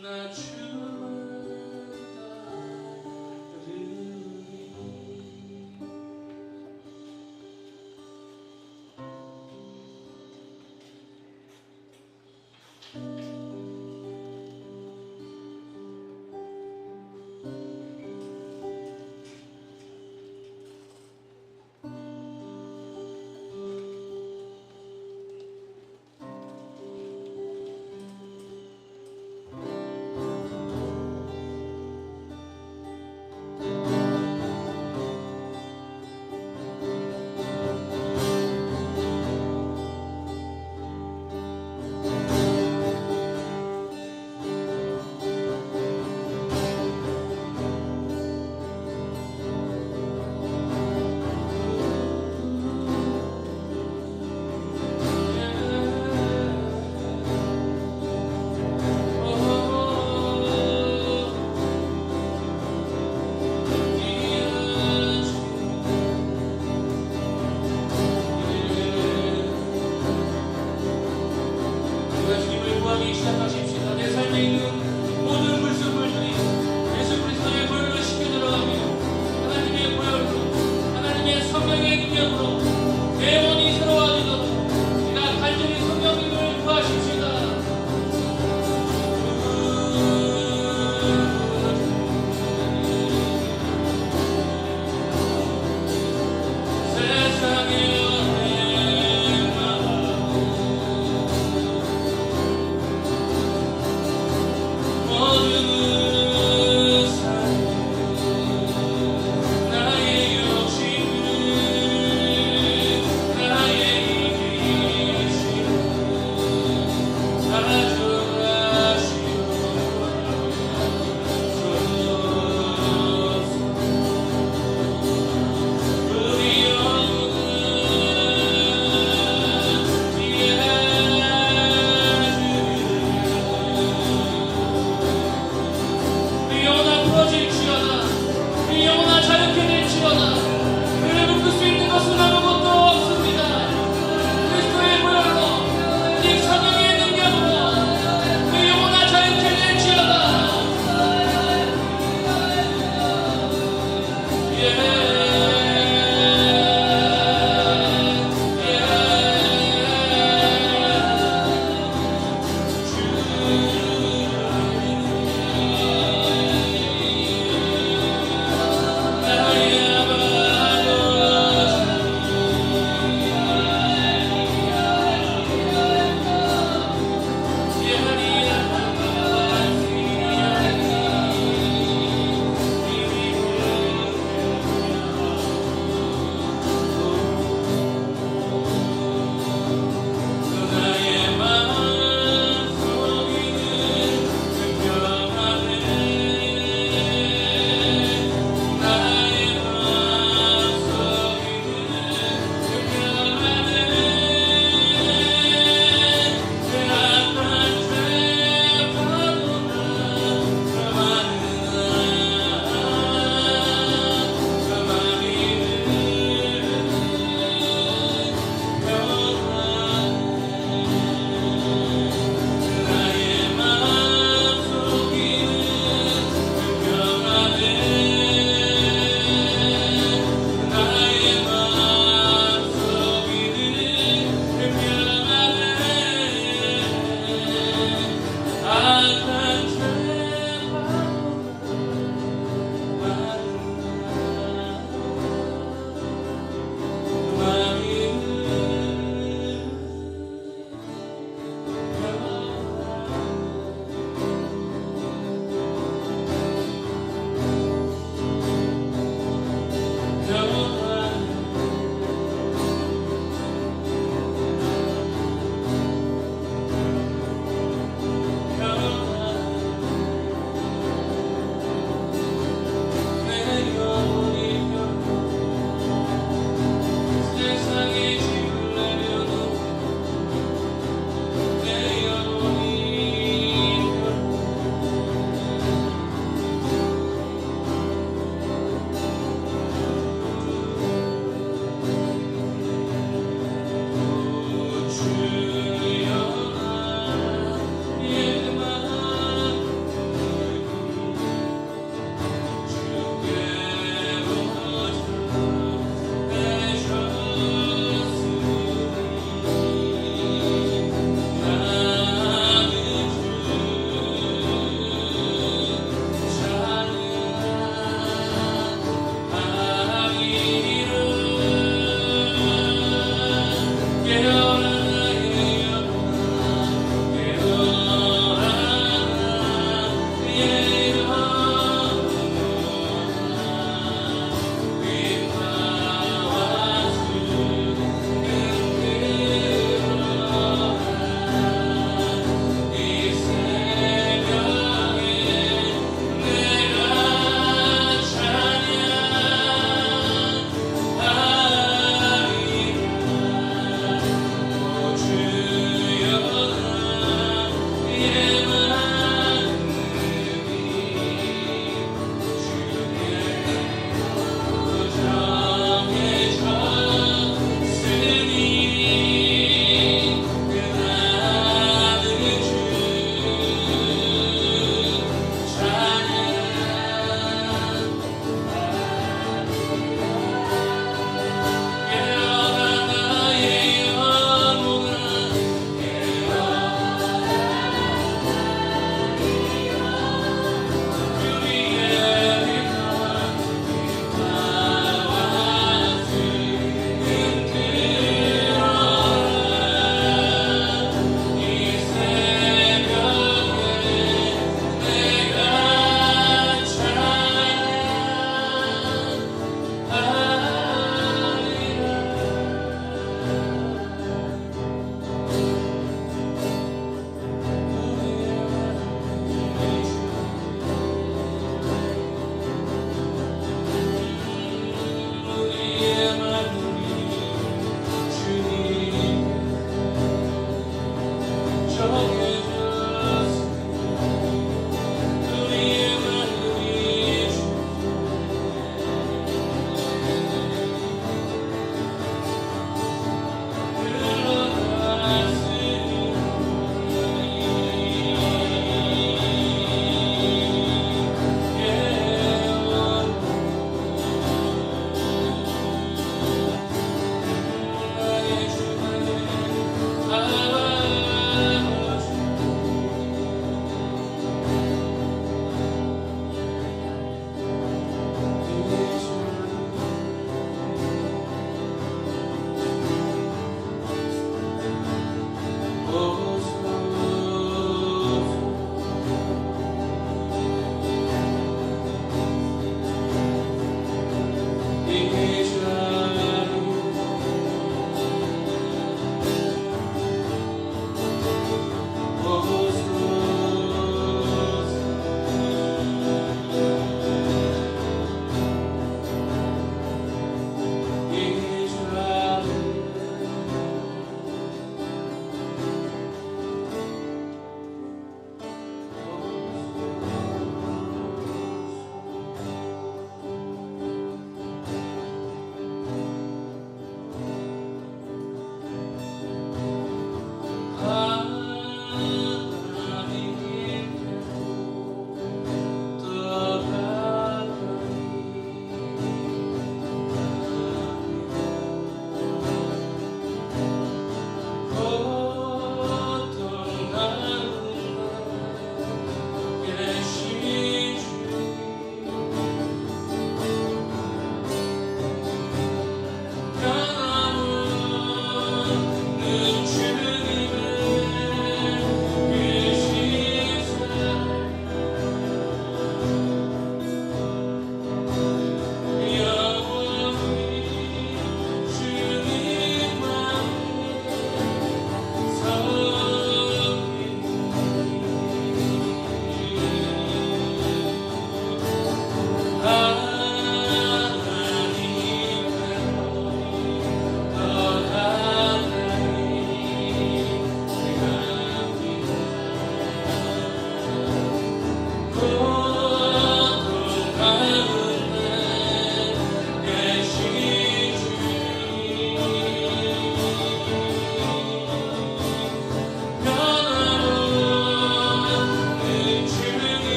나 춤을 따르니 시작하십시다. 내 삶에 있는 모든 불순물들이 예수 그리스도의 보혈로 씻겨 들어가며 하나님의 보혈로 하나님의 성령의 능력으로 영원히 새로워지도록 우리가 간절히 성령님을 구하십시다. 세상에 나의 아버지 주여 예만하니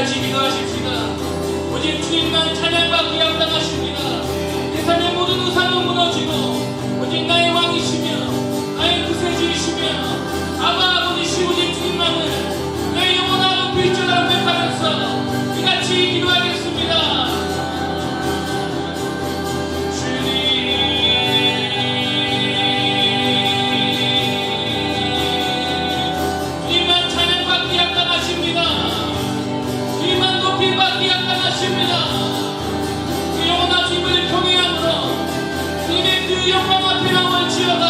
같이 기도하십시다. 오직 주님만 찬양받기 합당하십니다. 내 삶의 모든 우상은 무너지고 오직 나의 왕이시며 나의 구세주이시며 아버지시 오직 주님만을 내 영원한 빛처럼 회복하면서 이같이 기도하겠습니다. 주님만 찬양받기 합당하십니다. 주님만 높임받기 합당하십니다. 그 영원한 주님을 경외함으로 주님의 그 영광 앞에 나올지어다.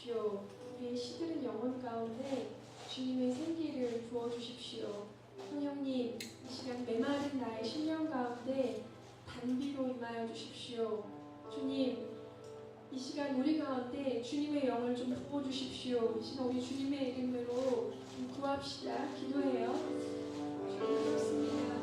주십시오. 우리의 시들은 영혼 가운데 주님의 생기를 부어주십시오. 성령님, 이 시간 메마른 나의 심령 가운데 단비로 임하여 주십시오. 주님, 이 시간 우리 가운데 주님의 영을 좀 부어주십시오. 이 시간 우리 주님의 이름으로 좀 구합시다. 기도해요. 주님 그렇습니다.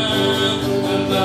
찬양한다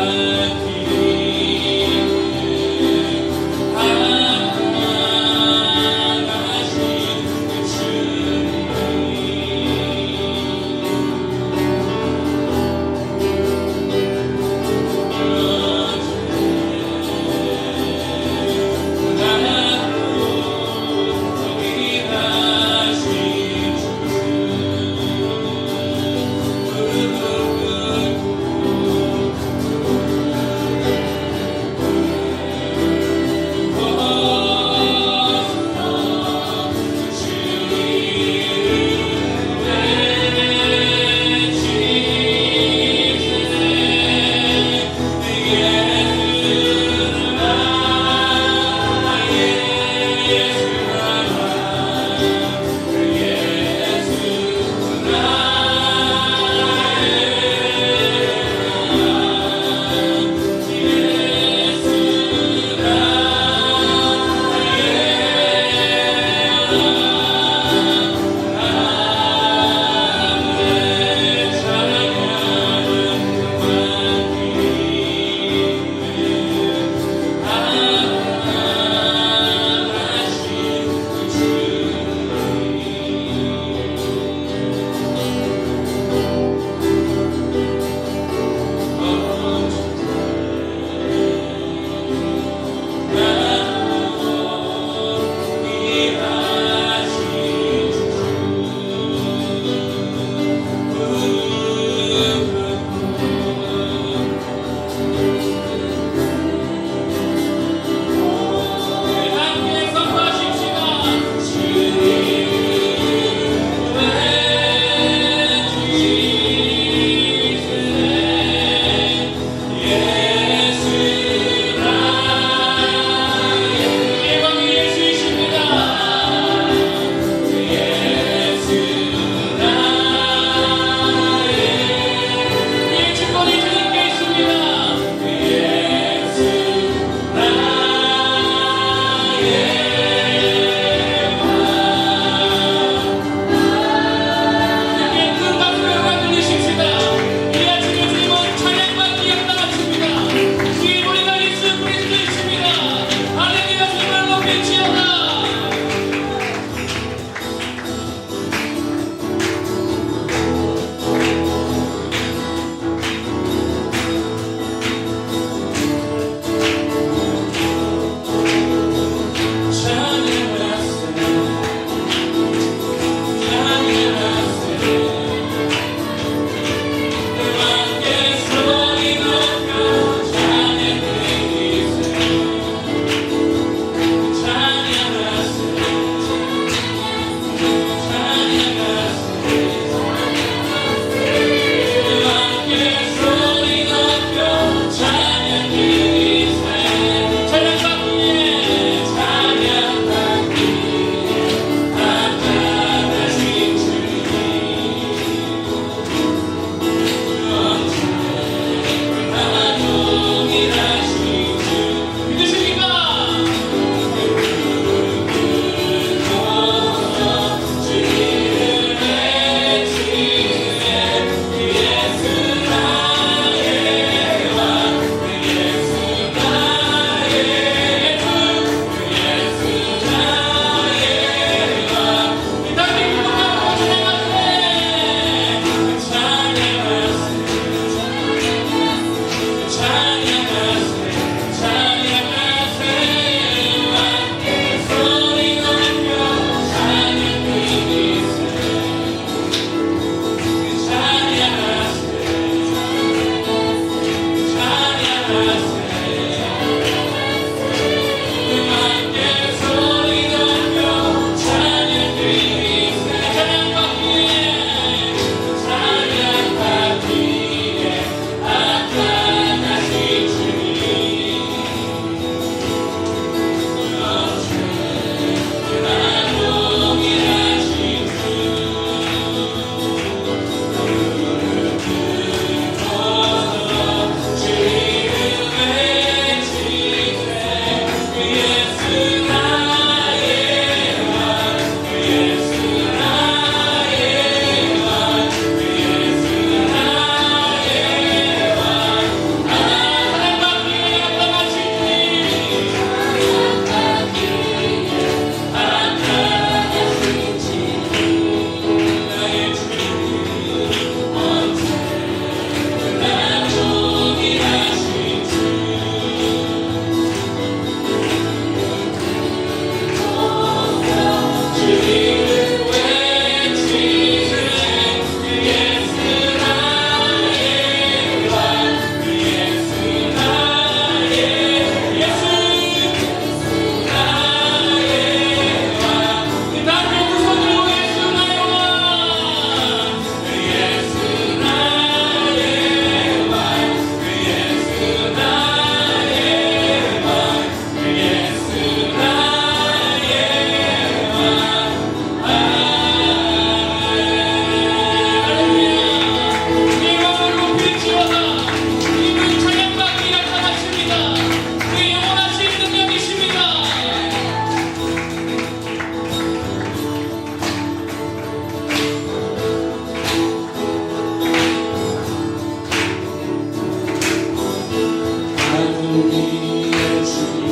우리의 주님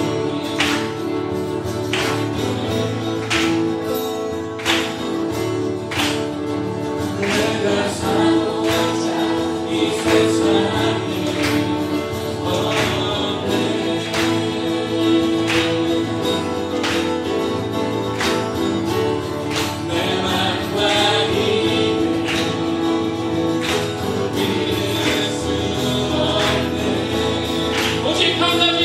내가 사모하자 이 세상에 없네 내 맘과 힘을 빌릴 수 없네 오직 한 가지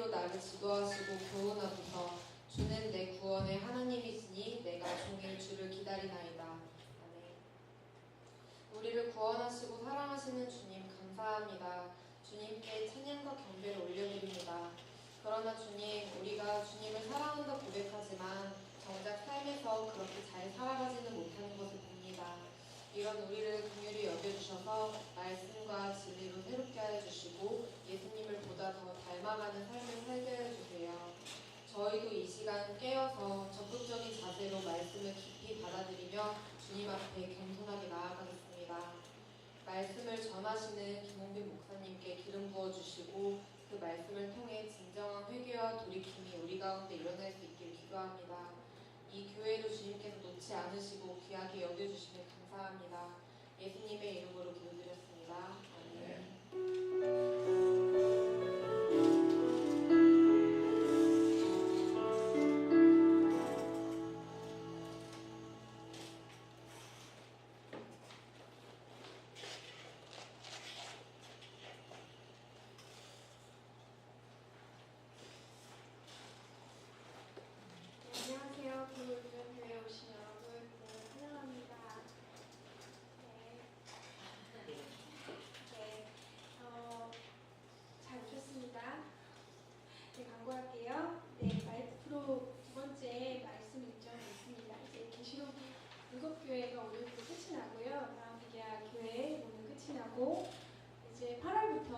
나를 지도하시고 교훈하소서. 주는 내 구원의 하나님이시니 내가 종일 주를 기다리나이다. 아멘. 우리를 구원하시고 사랑하시는 주님 감사합니다. 주님께 찬양과 경배를 올려드립니다. 그러나 주님, 우리가 주님을 사랑한다 고백하지만 정작 삶에서 그렇게 잘 살아가지는 못하는 것을 봅니다. 이런 우리를 긍휼히 여겨주셔서 말씀과 진리로 새롭게 하여 주시고 예수님을 보다 더 닮아가는 삶을 살게 하여 주세요. 저희도 이 시간 깨어서 적극적인 자세로 말씀을 깊이 받아들이며 주님 앞에 겸손하게 나아가겠습니다. 말씀을 전하시는 김홍빈 목사님께 기름 부어주시고 그 말씀을 통해 진정한 회개와 돌이킴이 우리 가운데 일어날 수 있길 기도합니다. 이 교회를 주님께서 놓지 않으시고 귀하게 여겨주시면 감사합니다. 예수님의 이름으로 기도드렸습니다. 아멘. 안녕하세요. 교회 오신 여러분, 환영합니다. 잘 오셨습니다. 광고할게요. 마이크 프로 두 번째 말씀 일정이 있습니다. 이제 계시록 7교회가 오늘부터 끝이 나고요. 다음 계약 교회 오늘 끝이 나고 이제 8월부터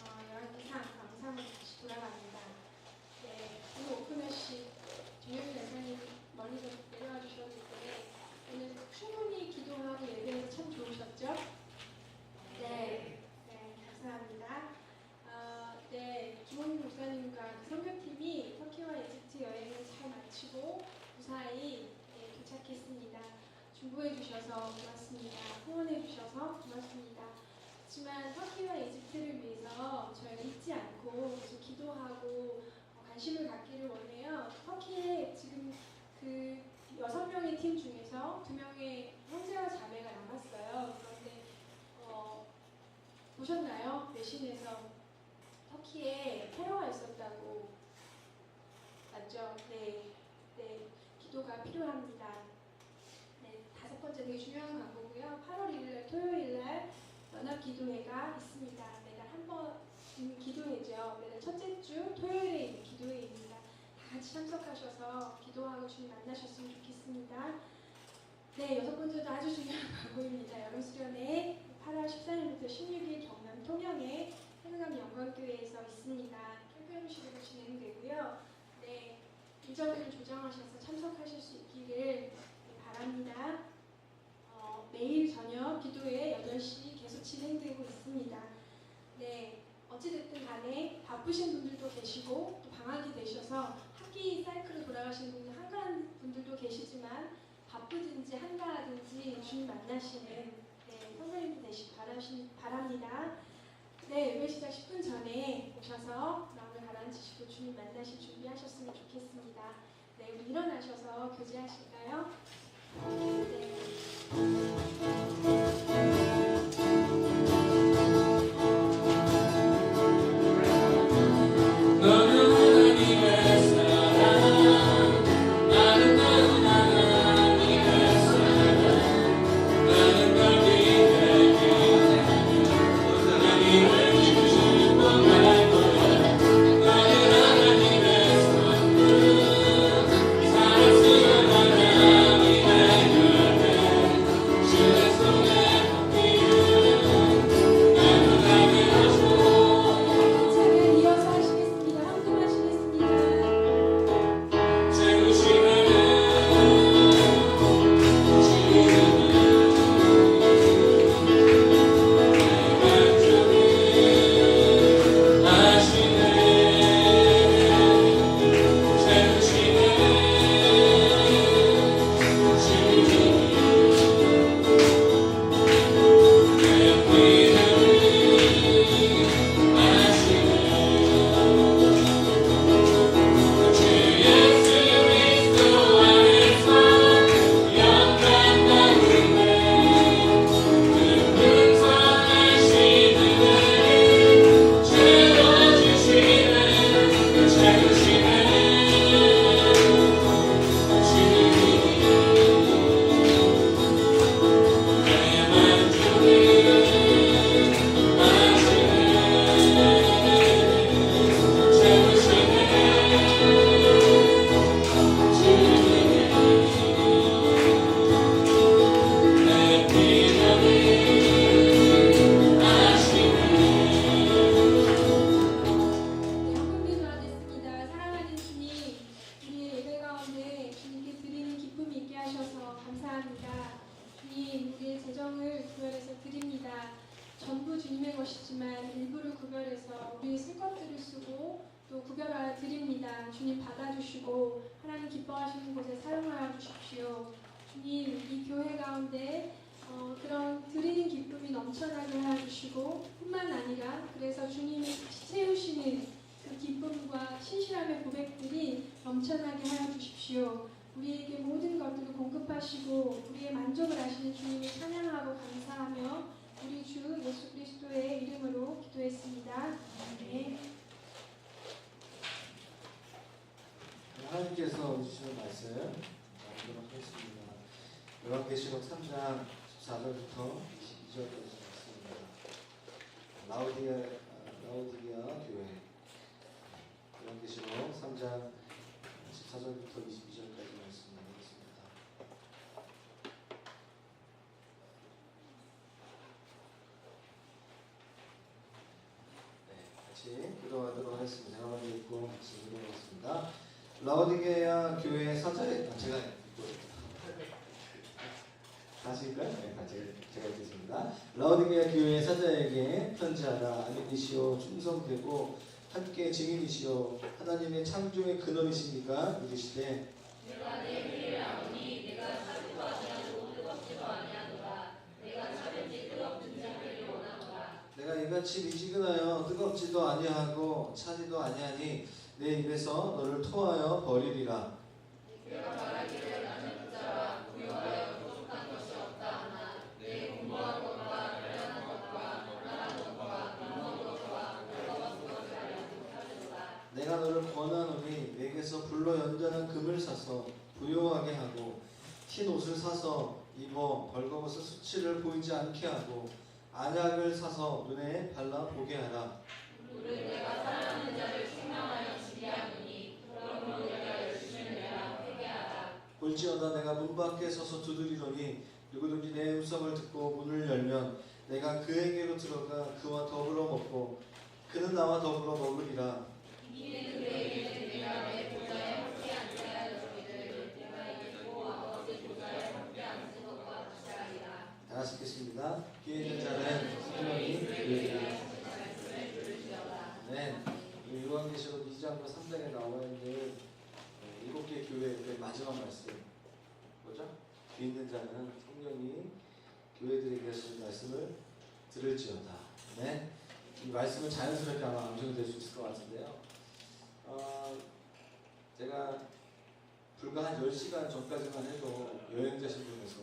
11기 강상으로 다시 돌아갑니다. 오늘 오픈하신 김영희 여사님 멀리서 내려와 주셨기 때문에 오늘 충분히 기도하고 예배해서 참 좋으셨죠? 네, 감사합니다. 김홍민 목사님과 선교팀이 터키와 이집트 여행을 잘 마치고 무사히 도착했습니다. 중보해 주셔서 고맙습니다. 후원해 주셔서 고맙습니다. 하지만 터키와 이집트를 위해서 저희가 잊지 않고 계속 기도하고 관심을 갖기를 원해요. 터키에 지금 그 6명의 팀 중에서 2명의 형제와 자매가 남았어요. 그런데 보셨나요? 외신에서 터키에 테러가 있었다고. 맞죠? 네, 기도가 필요합니다. 5번째 되게 중요한 광고고요. 8월 1일 토요일날 연합기도회가 있습니다. 매달 한 번 기도회죠. 매달 첫째 주 토요일에 있는 기도회입니다. 다 같이 참석하셔서 기도하고 주님 만나셨으면 좋겠습니다. 6번째도 아주 중요한 광고입니다. 여름 수련회 8월 14일부터 16일 경남 통영에 해능암 영광교회에서 있습니다. 캠프 MC로 진행되고요. 일정을 조정하셔서 참석하실 수 있기를 바랍니다. 매일 저녁 기도회 8시 계속 진행되고 있습니다. 어찌됐든 간에 바쁘신 분들도 계시고 또 방학이 되셔서 학기 사이클로 돌아가시는 분들 한가한 분들도 계시지만 바쁘든지 한가하든지 주님 만나시는 선생님들 되시기 바랍니다. 예배 시작 10분 전에 오셔서 마음을 가라앉히시고 주님 만나실 준비하셨으면 좋겠습니다. 우리 일어나셔서 교제하실까요? 너는 하나님의 사랑, 아름다운 하나님의 사랑, 나는 널 기대기 하나님을 축복할 거야. 너는 하나님의 선물, 사랑스러운 하나님의 열매, 또 구별하여 드립니다. 주님 받아주시고 하나님 기뻐하시는 곳에 사용하여 주십시오. 주님 이 교회 가운데 그런 드리는 기쁨이 넘쳐나게 하여 주시고 뿐만 아니라 그래서 주님이 다시 세우시는 그 기쁨과 신실함의 고백들이 넘쳐나게 하여 주십시오. 우리에게 모든 것들을 공급하시고 우리의 만족을 하시는 주님을 찬양하고 감사하며 우리 주 예수 그리스도의 이름으로 기도했습니다. 네. 하나님께서 주시는 말씀 나누도록 하겠습니다. 요한계시록 3장 14절부터 22절까지 말씀입니다. 라오디게아 교회 요한계시록 3장 14절부터 22절까지 말씀 나누겠습니다. 네, 같이 기도하도록 하겠습니다. 제가 먼저 읽고 같이 기도하겠습니다. 라오디게아 교회 사자에 제가 다시일까요? 네, 제가 읽겠습니다. 라오디게아 교회 사자에게 편지하라. 아멘이시오 충성되고 함께 증인이시오 하나님의 창조의 근원이십니까? 이르시되 내가 내 위를 아오니 내가 차지도 아니하고 뜨겁지도 아니하노라. 내가 차든지 뜨겁든지 하기를 원하노라. 내가 이같이 미지근하여 뜨겁지도 아니하고 차지도 아니하니 내 입에서 너를 토하여 버리리라. 내가 말하기를 나는 부자라 부유하여 부족한 것이 없다 하나 내 공부한 것과 결연한 것과 놀라운 것과 빈먹은 것과 벌거벗은 것을 알지 못하리로다. 내가 너를 권하노니 내게서 불로 연전한 금을 사서 부요하게 하고 흰 옷을 사서 입어 벌거벗은 수치를 보이지 않게 하고 안약을 사서 눈에 발라 보게 하라. 무릇 내가 사랑하는 자를 책망하여 지리하노니 그러므로 내가 열심히 내라 회개하라. 볼지어다 내가 문 밖에 서서 두드리노니 누구든지 내 음성을 듣고 문을 열면 내가 그에게로 들어가 그와 더불어 먹고 그는 나와 더불어 먹으리라. 이는 그에게는 내가 내 보좌에 함께 앉아야 할 너희들 내가 이기고 아버지 보좌에 함께 앉은 것과 같이 하리라. 다 같이 읽겠습니다. 귀에 있는 자는 성령이 들으리라. 네, 요한계시록 2장과 3장에 나와 있는 7개 교회의 마지막 말씀 뭐죠? 귀 있는 자는 성령이 교회들에게 하시는 말씀을 들을지어다. 네, 이 말씀을 자연스럽게 아마 암송될 수 있을 것 같은데요. 제가 불과 한 10시간 전까지만 해도 여행자 신분에서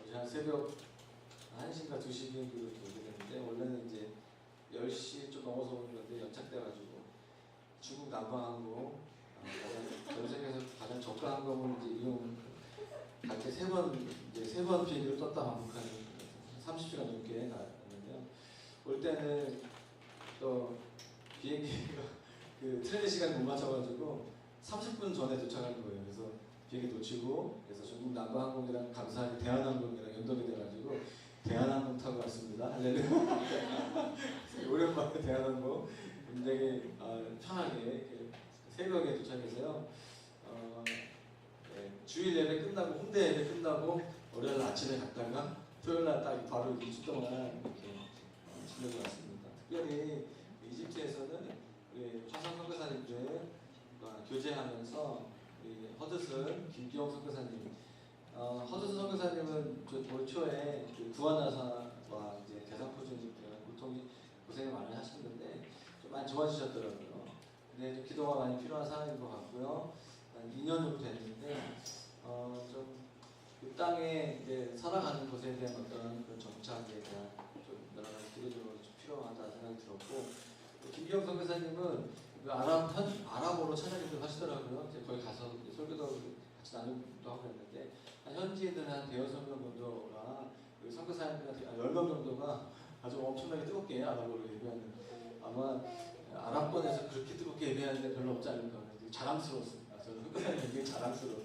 어제 한 새벽 1시인가 2시 비행기로 오게 됐는데 원래는 이제 10시 좀 넘어서 오는 건데 연착돼가지고 중국 남방항공 전 세계에서 가장 저가 항공을 이제 이용할 때 세 번 비행기를 떴다 방문하는 30시간 넘게 나왔는데요. 올 때는 또 비행기가 그 트레인 시간 못 맞춰가지고 30분 전에 도착하는 거예요. 그래서 비행기 놓치고 그래서 중국 남방항공이랑 감사하게 대한항공이랑 연동이 돼가지고 대한항공 타고 왔습니다. 할렐루야. 오랜만에 대한항공 굉장히 편하게 새벽에 도착해서요. 주일 예배 끝나고 홍대 예배 끝나고 월요일 아침에 갔다가 토요일 날 딱 바로 2주 동안 이렇게 지내고 왔습니다. 특별히 이집트에서는 우리 화성 선교사님들 교제하면서 우리 허드슨 김기영 선교사님 허드슨 선교사님은 올 초에 그 구원하사와 이제 대상포진 고생을 많이 하셨는데 좀 많이 좋아지셨더라고요. 근데 좀 기도가 많이 필요한 상황인 것 같고요. 한 2년 정도 됐는데 좀 그 땅에 이제 살아가는 것에 대한 어떤 그런 정착에 대한 좀 여러 가지 기도적으로 좀 필요하다 생각이 들었고 김기영 선교사님은 그 아랍어로 찬양기도 하시더라고요. 이제 거기 가서 설교도 같이 나누기도 하고 했는데 현지인들 한 대여섯 명 정도가 그 선교사님들 10명 정도가 아주 엄청나게 뜨겁게 아랍어로 예배하는 아마 아랍권에서 그렇게 뜨겁게 예배하는데 별로 없지 않을까 자랑스러웠습니다. 저는 선교사님 굉장히 자랑스러운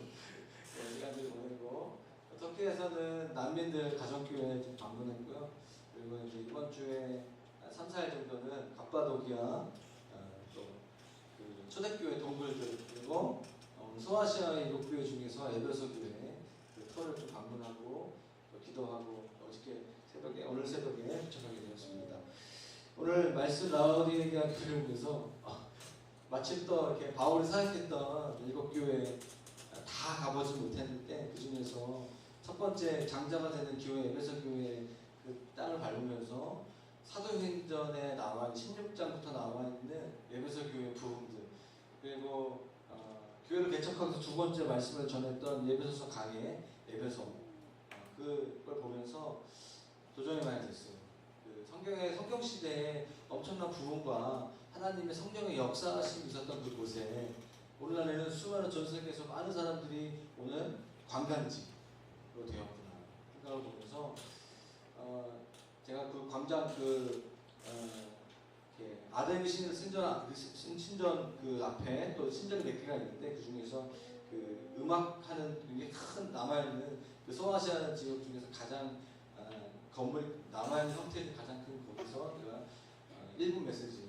시간들을 보내고 터키에서는 난민들 가정교회 좀 방문했고요. 그리고 이제 이번 주에 3, 4일 정도는 갑바도기아 그 초대교회 동굴들 그리고 소아시아 7교회 중에서 에베소 교회 그 터를 좀 방문하고 기도하고 오늘 새벽에 도착하게 되었습니다. 오늘 말씀 라오디게아 교회에서 마침 또 이렇게 바울이 사역했던 7교회 다 가보지 못했는데 그 중에서 첫 번째 장자가 되는 교회 에베소 교회 그 땅을 밟으면서 사도행전에 나와 있는 16장부터 나와 있는 에베소 교회 부흥들 그리고 교회를 개척하면서 두 번째 말씀을 전했던 에베소서 강의 에베소 그걸 보면서 도전이 많이 됐어요. 그 성경 시대에 엄청난 부흥과 하나님의 성령의 역사하심이 있었던 그곳에 오늘날에는 수많은 전 세계에서 많은 사람들이 오는 관광지로 되었구나 생각을 보면서 제가 그 광장 아담의 신전 그 앞에 또 신전이 몇 개가 있는데 그 중에서 그 음악하는 굉장히 큰 남아있는 그 소아시아 지역 중에서 가장 건물이 남아있는 형태의 가장 큰 거기서 제가 1분 메시지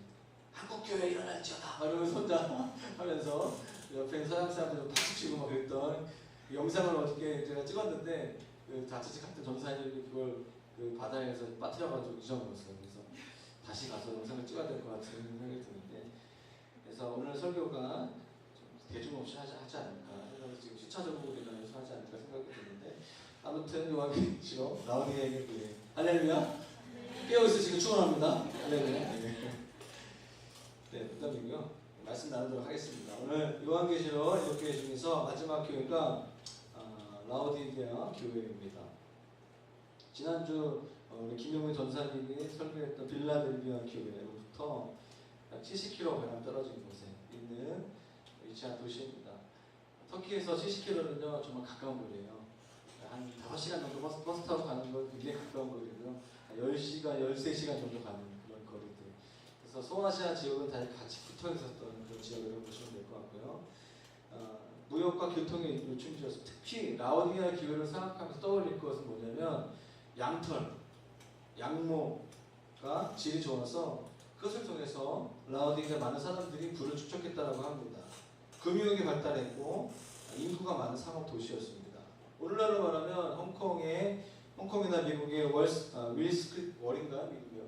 한국교회 일어날지어다 이러면서 혼자 하면서 옆에 있는 서양 사람들 박수 치고 막 그랬던 그 영상을 어저께 제가 찍었는데 그 자치직 같은 전사님이 그걸 그 바다에서 빠뜨려가지고 잊어먹었어요. 그래서 다시 가서 영상을 찍어야 될 것 같은 생각이 드는데 그래서 오늘 설교가 좀 대중 없이 하지 않을까 생각을 지금 시차적으로라서 하지 않을까 생각이 드는데 아무튼 요한계시록 라오디게의 교회 할렐루야 깨어있으시고 축원합니다. 할렐루야. 네, 부담이고요. 말씀 나누도록 하겠습니다. 오늘 요한계시록 7교회 중에서 마지막 교회가 라오디게아 교회입니다. 지난주 우리 김용민 전사님이 설교했던 빌라델비아 교회로부터 약 70km 떨어진 곳에 있는 위치한 도시입니다. 터키에서 70km는요 정말 가까운 거리예요. 한 5시간 정도 버스 타고 가는 건 굉장히 가까운 거리고요. 10시간, 13시간 정도 가는 그런 거리들. 그래서 소아시아 지역은 다 같이 붙어 있었던 그런 지역이라고 보시면 될 것 같고요. 무역과 교통의 요충지여서 특히 라오디게아 교회를 생각하면서 떠올릴 것은 뭐냐면 양털, 양모가 질이 좋아서 그것을 통해서 라오디게아 많은 사람들이 부를 축적했다고 합니다. 금융이 발달했고 인구가 많은 상업 도시였습니다. 오늘날로 말하면 홍콩이나 미국의 윌스트리트 월인가요? 미국이요?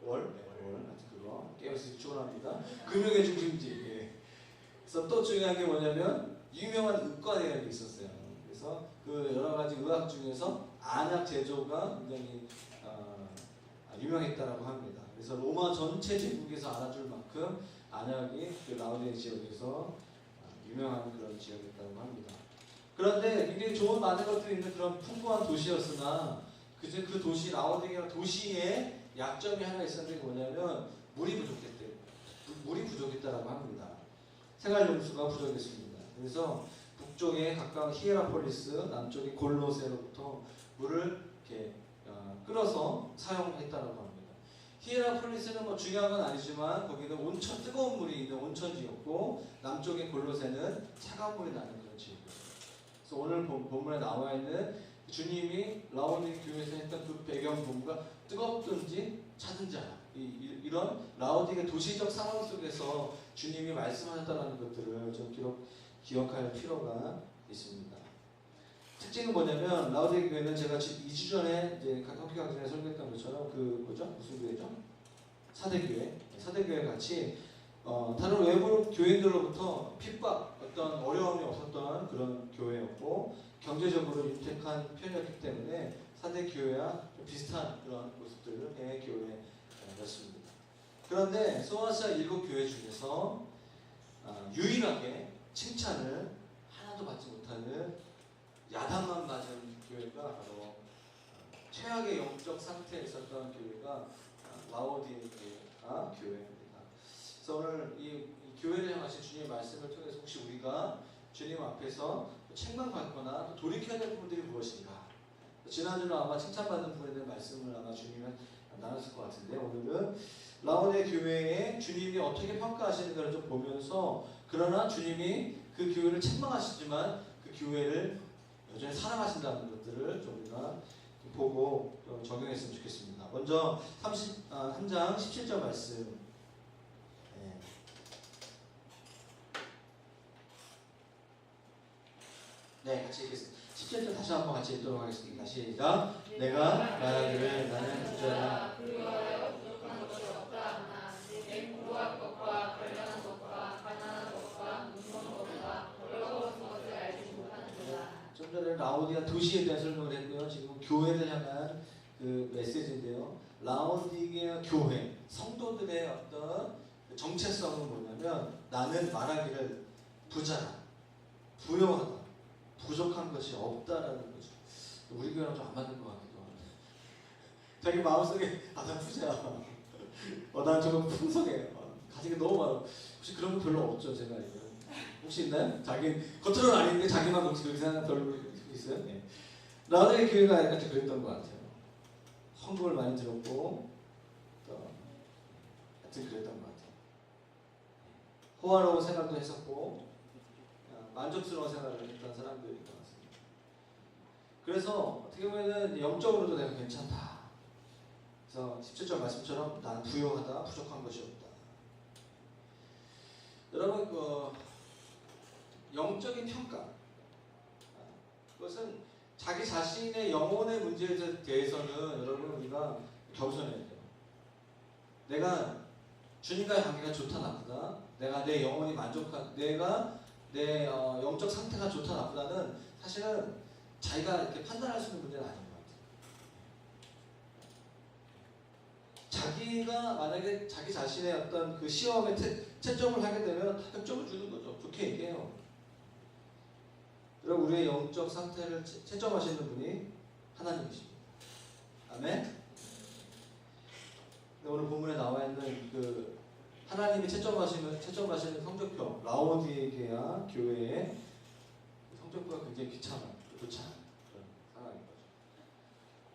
월? 네, 월. 하여튼 그거 깨어있으시 축원합니다. 금융의 중심지. 예. 그래서 또 중요한 게 뭐냐면 유명한 의과대학이 있었어요. 그래서 그 여러 가지 의학 중에서 안약 제조가 굉장히 유명했다라고 합니다. 그래서 로마 전체 제국에서 알아줄 만큼 안약이 그 라오디게아 지역에서 유명한 그런 지역이었다고 합니다. 그런데 굉장히 좋은 많은 것들이 있는 그런 풍부한 도시였으나 그 도시 라오디게아 도시에 약점이 하나 있었는데 뭐냐면 물이 부족했다라고 합니다. 생활용수가 부족했습니다. 그래서 북쪽에 가까운 히에라폴리스, 남쪽에 골로세로부터 물을 이렇게 끌어서 사용했다라고 합니다. 히에라폴리스는 뭐 중요한 건 아니지만 거기는 온천, 뜨거운 물이 있는 온천지였고 남쪽의 골로새는 차가운 물이 나는 그런 지역이었어요. 그래서 오늘 본문에 나와 있는 주님이 라오디게아 교회에서 했던 그 배경 본문가 뜨겁든지 차든지 하라. 이런 라오디게아 도시적 상황 속에서 주님이 말씀하셨다는 것들을 좀 기억할 필요가 있습니다. 특징은 뭐냐면 라오디게아 교회는 제가 2주 전에 이제 터키 강진에 설교했던 것처럼 그 뭐죠? 무슨 교회죠? 사대교회. 사대교회 같이 다른 외부 교인들로부터 핍박, 어떤 어려움이 없었던 그런 교회였고 경제적으로 윤택한 편이었기 때문에 사대교회와 좀 비슷한 그런 모습들을 해 교회였습니다. 그런데 소아시아 7교회 중에서 유일하게 칭찬을 하나도 받지 못하는 야단만 맞은 교회가 바로 최악의 영적 상태에 있었던 교회가 라오디게아 교회입니다. 그래서 오늘 이 교회를 향하신 주님의 말씀을 통해서 혹시 우리가 주님 앞에서 책망받거나 또 돌이켜야 될 부분들이 무엇인가? 지난주는 아마 칭찬받는 부분에 대한 말씀을 아마 주님이 나눴을 것 같은데 오늘은 라오디게아 교회에 주님이 어떻게 평가하시는가를 좀 보면서 그러나 주님이 그 교회를 책망하시지만 그 교회를 여전히 사랑하신다는 것들을 좀 우리가 보고 적용했으면 좋겠습니다. 먼저 3장 17절 말씀. 네, 같이 읽겠습니다. 17절 다시 한번 같이 읽도록 하겠습니다. 시작. 내가 말하기를 나는 부자라 그리하여 부족한 것이 없다 하나 내 공부할 것과 관련한 라오디가 도시에 대한 설명을 했고요. 지금 교회를 향한 그 메시지인데요. 라오디게아 교회 성도들의 어떤 정체성은 뭐냐면 나는 말하기를 부자라, 부요하다, 부족한 것이 없다라는 거죠. 우리 교회랑 좀 안 맞는 것 같기도 하고. 자기 마음속에 나 부자야. 난 조금 풍성해. 가진 게 너무 많아. 혹시 그런 거 별로 없죠, 제가 알기로. 혹시 있나요? 자기 겉으로는 아닌데 자기만 혹시 그렇게 생각하는 별로 있어요? 네. 라오디게 교회가 약간 좀 그랬던 것 같아요. 헌금을 많이 들었고 또 하여튼 그랬던 것 같아요. 호화로운 생활도 했었고 만족스러운 생활을 했던 사람들인 것 같습니다. 그래서 어떻게 보면 영적으로도 내가 괜찮다. 그래서 17절 말씀처럼 난 부요하다, 부족한 것이 없다. 여러분 영적인 평가 그것은 자기 자신의 영혼의 문제에 대해서는 여러분 우리가 겸손해야 돼요. 내가 주님과의 관계가 좋다 나쁘다, 내가 내 영혼이 만족한, 내가 내 영적 상태가 좋다 나쁘다는 사실은 자기가 이렇게 판단할 수 있는 문제는 아닌 것 같아요. 자기가 만약에 자기 자신의 어떤 그 시험에 채점을 하게 되면 학점을 주는 거죠. 좋게 얘기해요. 여러분 우리의 영적 상태를 채점하시는 분이 하나님이십니다. 아멘. 오늘 본문에 나와 있는 그 하나님이 채점하시는 성적표 라오디게아 교회의 성적표가 굉장히 귀찮아요. 좋지 않은 그런 상황인 거죠.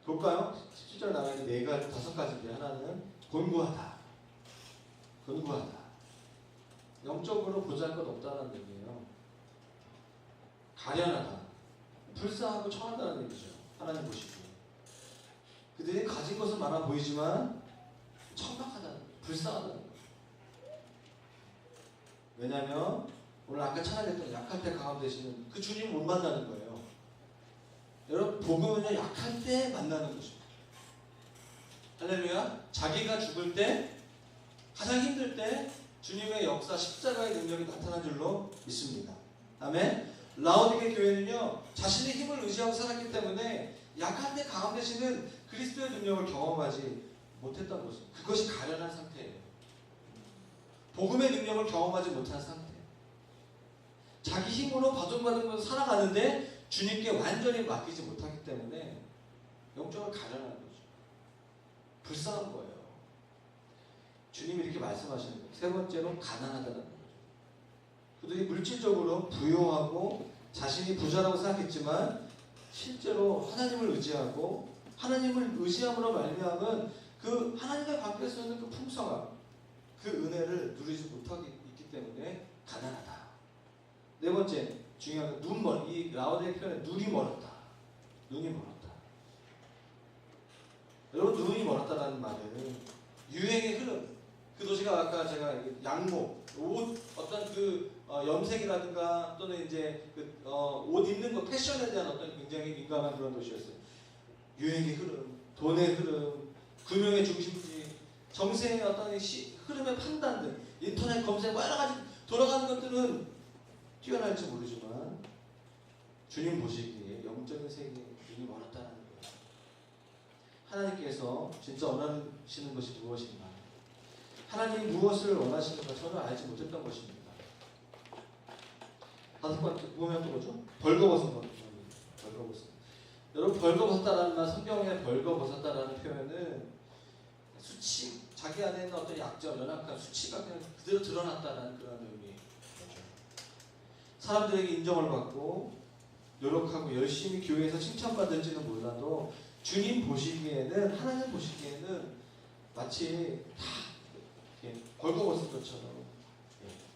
볼까요? 17절 나와 있는 5가지인데 하나는 곤고하다. 영적으로 보잘것 없다는 얘기예요. 가련하다, 불쌍하고 청하다는 얘기죠. 하나님 보시기에 그들이 가진 것은 많아 보이지만 천박하다는 거예요. 불쌍하다는 거예요. 왜냐하면 오늘 아까 찬양했던 약할 때 강함 되시는 그 주님 못 만나는 거예요. 여러분 복음은요 약할 때 만나는 것입니다. 할렐루야. 자기가 죽을 때 가장 힘들 때 주님의 역사 십자가의 능력이 나타난 줄로 믿습니다. 아멘. 라오디게 교회는요 자신의 힘을 의지하고 살았기 때문에 약할 때 강함 되시는 그리스도의 능력을 경험하지 못했던 것입니다. 그것이 가련한 상태예요. 복음의 능력을 경험하지 못한 상태. 자기 힘으로 바둥바둥 살아가는데 주님께 완전히 맡기지 못하기 때문에 영적으로 가련한 거죠. 불쌍한 거예요. 주님이 이렇게 말씀하시는 거예요. 세 번째로 가난하다는 거죠. 그들이 물질적으로 부유하고 자신이 부자라고 생각했지만 실제로 하나님을 의지하고 하나님을 의지함으로 말미암은 그 하나님과 관계에서 있는 그 풍성함, 그 은혜를 누리지 못하고 있기 때문에 가난하다. 네 번째 중요한 건 이 라오디게 표현에 눈이 멀었다. 여러분 눈이 멀었다라는 말은 유행의 흐름. 그 도시가 아까 제가 양모, 옷 어떤 그 염색이라든가 또는 이제 그 옷 입는 것 패션에 대한 어떤 굉장히 민감한 그런 도시였어요. 유행의 흐름, 돈의 흐름, 금융의 중심지, 정세의 어떤 흐름의 판단들, 인터넷 검색 여러 가지 돌아가는 것들은 뛰어날지 모르지만 주님 보시기에 영적인 세계에 눈이 멀었다는 거예요. 하나님께서 진짜 원하시는 것이 무엇인가? 하나님이 무엇을 원하시는가 저는 알지 못했던 것입니다. 다섯 번째 보면 또 뭐죠? 벌거벗은 것. 벌거벗은. 여러분 벌거벗다라는 말, 성경에 벌거벗었다라는 표현은 수치, 자기 안에 있는 어떤 약점, 연약한 수치가 그냥 그대로 드러났다는 그런 의미예요. 사람들에게 인정을 받고 노력하고 열심히 교회에서 칭찬받을지는 몰라도 주님 보시기에는, 하나님 보시기에는 마치 다 이렇게 벌거벗은 것처럼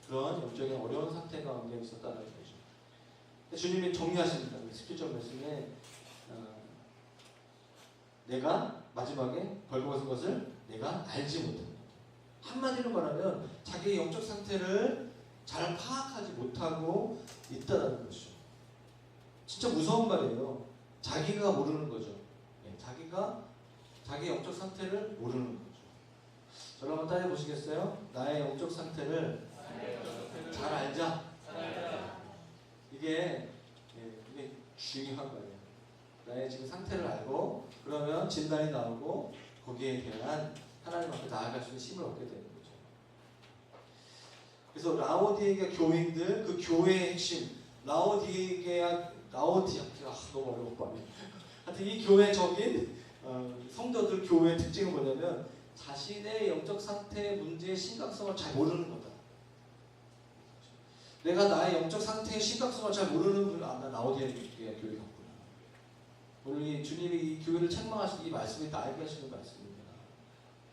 그런 영적인 어려운 상태 가운데 있었다는 거죠. 주님이 정리하십니다. 17절 말씀에 내가 마지막에 벌거벗은 것을 내가 알지 못한다. 한마디로 말하면 자기의 영적 상태를 잘 파악하지 못하고 있다는 것이죠. 진짜 무서운 말이에요. 자기가 모르는 거죠. 자기가 자기 영적 상태를 모르는 거죠. 저를 한번 따져 보시겠어요? 나의 영적 상태를 잘 알자. 이게 중요한 거예요. 나의 지금 상태를 알고 그러면 진단이 나오고 거기에 대한 하나님 앞에 나아갈 수 있는 힘을 얻게 되는 거죠. 그래서 라오디게아 교인들 그 교회의 핵심 라오디게아 너무 어려워 말이. 하여튼 이 교회적인 성도들 교회의 특징은 뭐냐면 자신의 영적 상태의 문제의 심각성을 잘 모르는 거다. 내가 나의 영적 상태의 심각성을 잘 모르는 분, 나 라오디게아 교회였구나. 오늘 이 주님이 이 교회를 책망하신 이 말씀이 나에게 하시는 말씀입니다.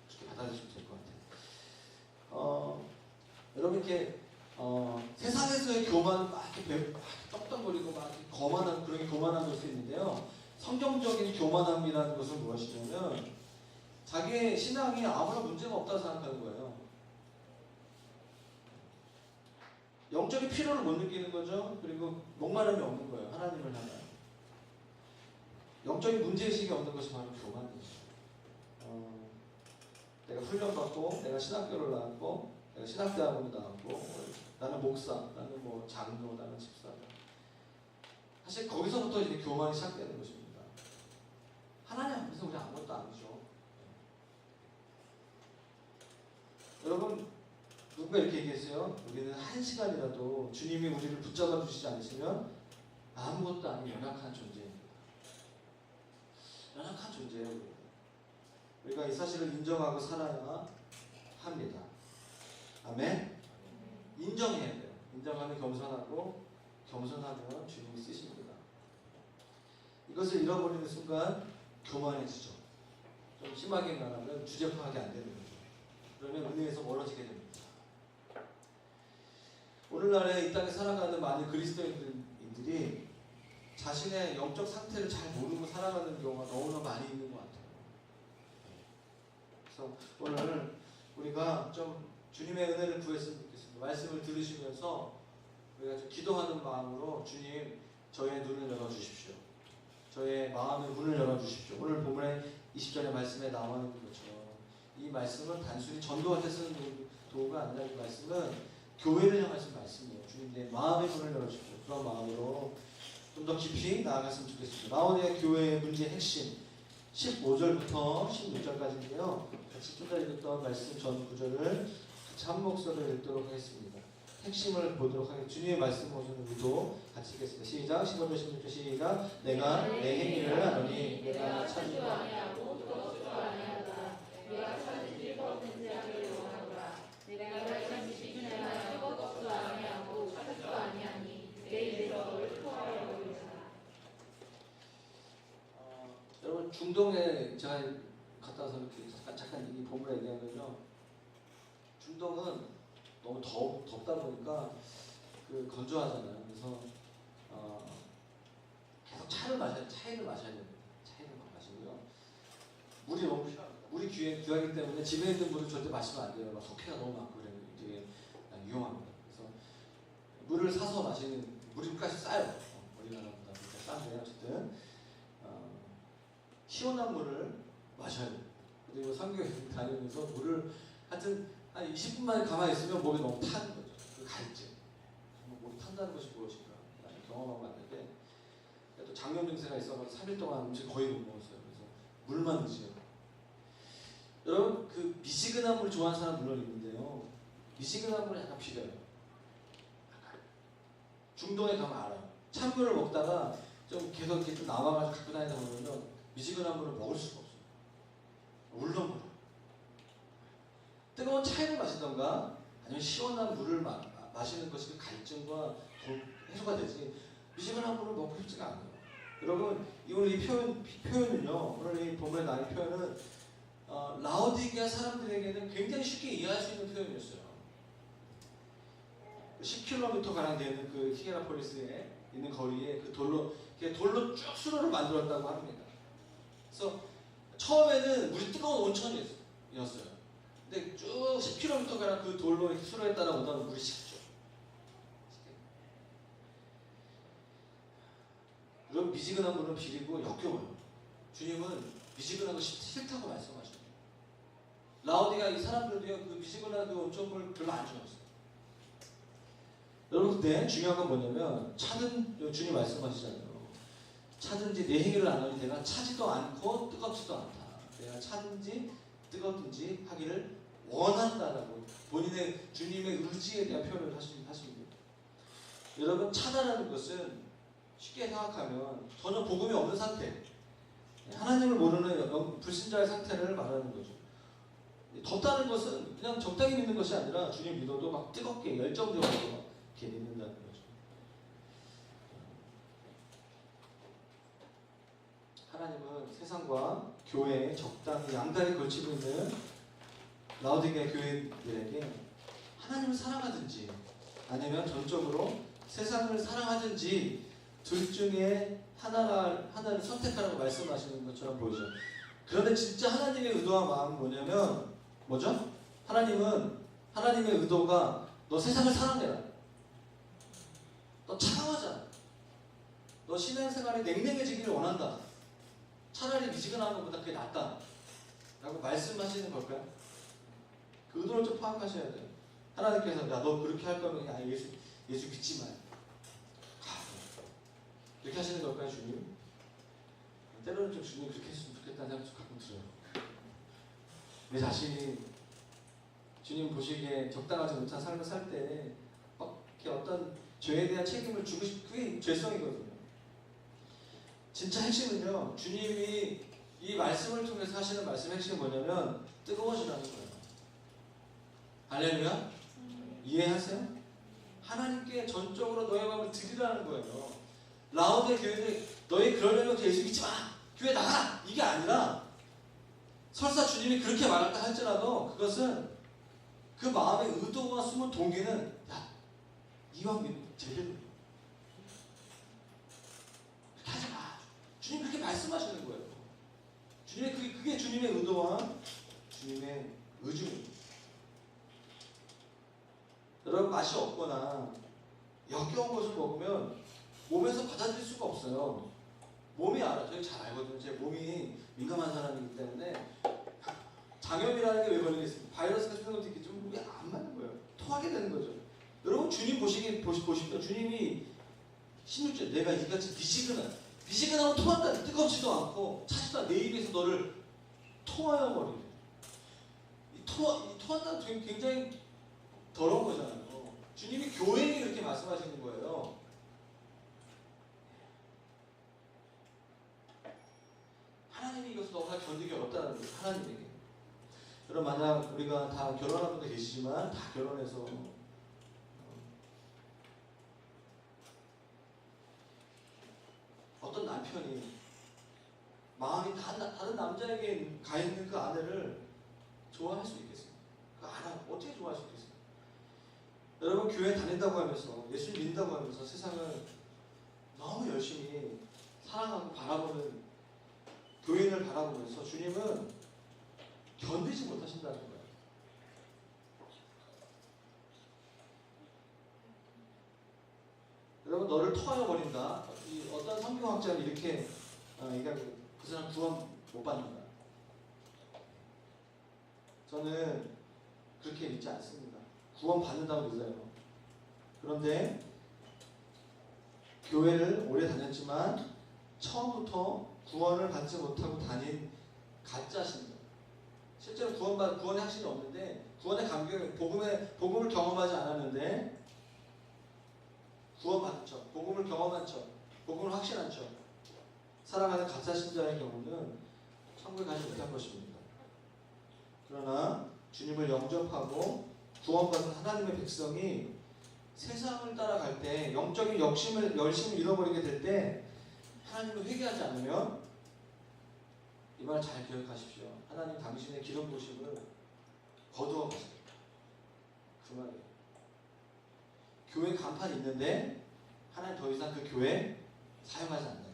그렇게 받아주시면 될 것 같아요. 여러분 이렇게 세상에서의 교만은 막 이렇게 떡떡거리고 막 거만한 그런 게 교만한 걸 수 있는데요. 성경적인 교만함이라는 것은 무엇이냐면 자기의 신앙이 아무런 문제가 없다고 생각하는 거예요. 영적인 필요를 못 느끼는 거죠. 그리고 목마름이 없는 거예요. 하나님을 향한 영적인 문제의식이 없는 것이 바로 교만이죠. 내가 훈련받고 내가 신학교를 나왔고 내가 신학대학원을 나왔고 나는 목사, 나는 뭐 장로, 나는 집사. 사실 거기서부터 이제 교만이 시작되는 것입니다. 하나님 앞에서 우리 아무것도 아니죠. 여러분 누군가 이렇게 얘기했어요. 우리는 한 시간이라도 주님이 우리를 붙잡아 주시지 않으시면 아무것도 아닌 연약한 존재입니다. 연약한 존재예요. 우리가 이 사실을 인정하고 살아야 합니다. 아멘. 인정해야 돼요. 인정하면 겸손하고 겸손하면 주님이 쓰십니다. 이것을 잃어버리는 순간 교만해지죠. 좀 심하게 말하면 주제파하게 안 되는 거죠. 그러면 은혜에서 멀어지게 됩니다. 오늘날에 이 땅에 살아가는 많은 그리스도인들이 자신의 영적 상태를 잘 모르고 살아가는 경우가 너무나 많이 있는 것 같아요. 그래서 오늘 우리가 좀 주님의 은혜를 구했으면 좋겠습니다. 말씀을 들으시면서 우리가 좀 기도하는 마음으로 주님 저의 눈을 열어주십시오. 저의 마음의 문을 열어주십시오. 오늘 본문의 20절의 말씀에 나와 있는 것처럼 이 말씀은 단순히 전도한테 쓰는 도구가 아니라 이 말씀은 교회를 향하신 말씀이에요. 주님 내 마음의 문을 열어주십시오. 그런 마음으로 좀 더 깊이 나아갔으면 좋겠습니다. 라오디게아 교회의 문제의 핵심 15절부터 16절까지인데요. 같이 좀 전에 읽었던 말씀 전 구절을 같이 한 목소리로 읽도록 하겠습니다. 핵심을 보도록 하겠습니다. 주님의 말씀 보시는 우리도 같이 읽겠습니다. 시작. 15절 16절 시작. 내가 내 행위를 하노니 내가 찾지도 아니하고 들었지도 아니하다. 내가 찾으실 것 없는 자를 원하노라. 내가 찾으시기 전에 뜨겁지도 아니하고 찾지도 아니하니 내 입에서 옳고하라고 하리라. 여러분 중동에 제가 갔다 와서 이렇게 잠깐 이 본문을 얘기하면요. 중동은 너무 덥다 보니까 그 건조하잖아요. 그래서 계속 차이를 마셔야 됩니다. 차이를 마시고요. 물이 너무 필요합니다. 물이 귀하기 때문에 집에 있는 물을 절대 마시면 안 돼요. 막 석회가 너무 많고 그래서 되게 위험합니다. 그래서 물을 사서 마시는 물값이 싸요. 우리나라보다 싼데 어쨌든 시원한 물을 마셔야 돼요. 그리고 상교에 다니면서 물을 하여튼 한 20분만 가만히 있으면 몸이 너무 타는 거죠. 그 갈증. 정말 몸이 탄다는 것이 무엇인가 경험하고 왔는데 또 장염 증세가 있어서 3일 동안 음식 거의 못 먹었어요. 그래서 물만 드세요. 여러분 그 미지근한 물 좋아하는 사람 물론 있는데요. 미지근한 물은 약간 비려요. 중동에 가면 알아요. 찬물을 먹다가 좀 계속 이렇게 좀 남아가지고 갖고 다니다 보면 미지근한 물을 먹을 수가 없어요. 울렁거려. 뜨거운 차이를 마시던가 아니면 시원한 물을 마시는 것이 그 갈증과 해소가 되지 미지근한 물을 먹고 싶지가 않아요. 여러분 오늘 이 표현은요. 오늘 이 본문에 나온 표현은 라오디게아 사람들에게는 굉장히 쉽게 이해할 수 있는 표현이었어요. 10km 가량 되는 그 히에라폴리스에 있는 거리에 그 돌로 쭉 수로를 만들었다고 합니다. 그래서 처음에는 물이 뜨거운 온천이었어요. 근데 쭉 10km 가량 그 돌로 수로에 따라 오다가 물이 식죠. 그럼 미지근한 물은 비리고 역겨워요. 주님은 미지근한 거 싫다고 말씀하십니다. 라오디게아 이 사람들도요 그 미지근한 그 온천물 별로 안 좋아했어요. 여러분 근데 중요한 건 뭐냐면 차는 주님 말씀하시잖아요. 차든지 내 행위를 안 하니 내가 차지도 않고 뜨겁지도 않다. 내가 차든지 뜨겁든지 하기를 원한다라고 본인의 주님의 의지에 대한 표현을 하십니다. 여러분, 차다라는 것은 쉽게 생각하면 전혀 복음이 없는 상태, 하나님을 모르는 불신자의 상태를 말하는 거죠. 덥다는 것은 그냥 적당히 믿는 것이 아니라 주님 믿어도 막 뜨겁게 열정적으로 막 이렇게 믿는다는 거죠. 하나님은 세상과 교회에 적당히 양다리 걸치고 있는 라오디게아 교회들에게 하나님을 사랑하든지 아니면 전적으로 세상을 사랑하든지 둘 중에 하나를 선택하라고 말씀하시는 것처럼 보이죠. 그런데 진짜 하나님의 의도와 마음은 뭐냐면 뭐죠? 하나님의 의도가 너 세상을 사랑해라. 너 차가워하잖아. 너 신앙생활이 냉랭해지기를 원한다. 차라리 미지근한 것보다 그게 낫다. 라고 말씀하시는 걸까요? 그 의도를 좀 파악하셔야 돼요. 하나님께서 야, 너 그렇게 할 거면 야, 예수 믿지 마. 이렇게 하시는 걸까요, 주님? 때로는 좀 주님 그렇게 했으면 좋겠다는 생각도 가끔 들어요. 내 자신이 주님 보시기에 적당하지 못한 삶을 살 때 이렇게 어떤 죄에 대한 책임을 주고 싶은 그게 죄성이거든요. 진짜 핵심은요, 주님이 이 말씀을 통해서 하시는 말씀의 핵심은 뭐냐면 뜨거워지라는 거예요. 할렐루야? 이해하세요? 하나님께 전적으로 너의 마음을 드리라는 거예요. 라오디게아 교회들이 너희 그러려면 예수 믿지 마! 교회 나가! 이게 아니라 설사 주님이 그렇게 말한다 할지라도 그것은 그 마음의 의도와 숨은 동기는 야, 이왕 믿는 제대로 그렇게 하지 마. 주님 그렇게 말씀하시는 거예요. 주님의 그게 주님의 의도와 주님의 의중입니다. 여러분, 맛이 없거나 역겨운 것을 먹으면 몸에서 받아들일 수가 없어요. 몸이 알아. 저희 잘 알거든요. 제 몸이 민감한 사람이기 때문에 장염이라는 게 왜 걸리겠습니까? 바이러스 같은 것도 이렇게 좀 몸에 안 맞는 거예요. 토하게 되는 거죠. 여러분, 주님 보십시오. 주님이 16절 내가 이같이 미지근하면 토한다. 뜨겁지도 않고 차지도 않아. 내 입에서 너를 토하여 버리래. 이 토한다는 굉장히 더러운 거잖아요. 주님이 교회에 그렇게 말씀하시는 거예요. 하나님이 이것을 너무나 견디기 어렵다는 거예요. 하나님에게. 여러분, 만약 우리가 다 결혼한 분들 계시지만 다 결혼해서 어떤 남편이 마음이 다른 남자에게 가 있는 그 아내를 좋아할 수 있겠어요? 어떻게 좋아할 수 있겠어요? 여러분, 교회 다닌다고 하면서 예수 믿는다고 하면서 세상을 너무 열심히 사랑하고 바라보는 교인을 바라보면서 주님은 견디지 못하신다는 거예요. 여러분, 너를 토하여 버린다. 어떤 성경학자는 이렇게 얘기하고 그 사람 구원 못 받는다. 저는 그렇게 믿지 않습니다. 구원 받는다고 믿어요. 그런데 교회를 오래 다녔지만 처음부터 구원을 받지 못하고 다닌 가짜 신자. 실제로 구원의 확신이 없는데 구원의 감격을 복음을 경험하지 않았는데 구원받은 척, 복음을 경험한 척, 복음을 확신한 척 살아가는 가짜 신자의 경우는 천국에 가지 못한 것입니다. 그러나 주님을 영접하고 구원받은 하나님의 백성이 세상을 따라갈 때 영적인 열심을 잃어버리게 될 때 하나님을 회개하지 않으면 이 말 잘 기억하십시오. 하나님 당신의 기름 부으심을 거두어 가십니다. 그 말이에요. 교회 간판이 있는데 하나님 더 이상 그 교회 사용하지 않는다.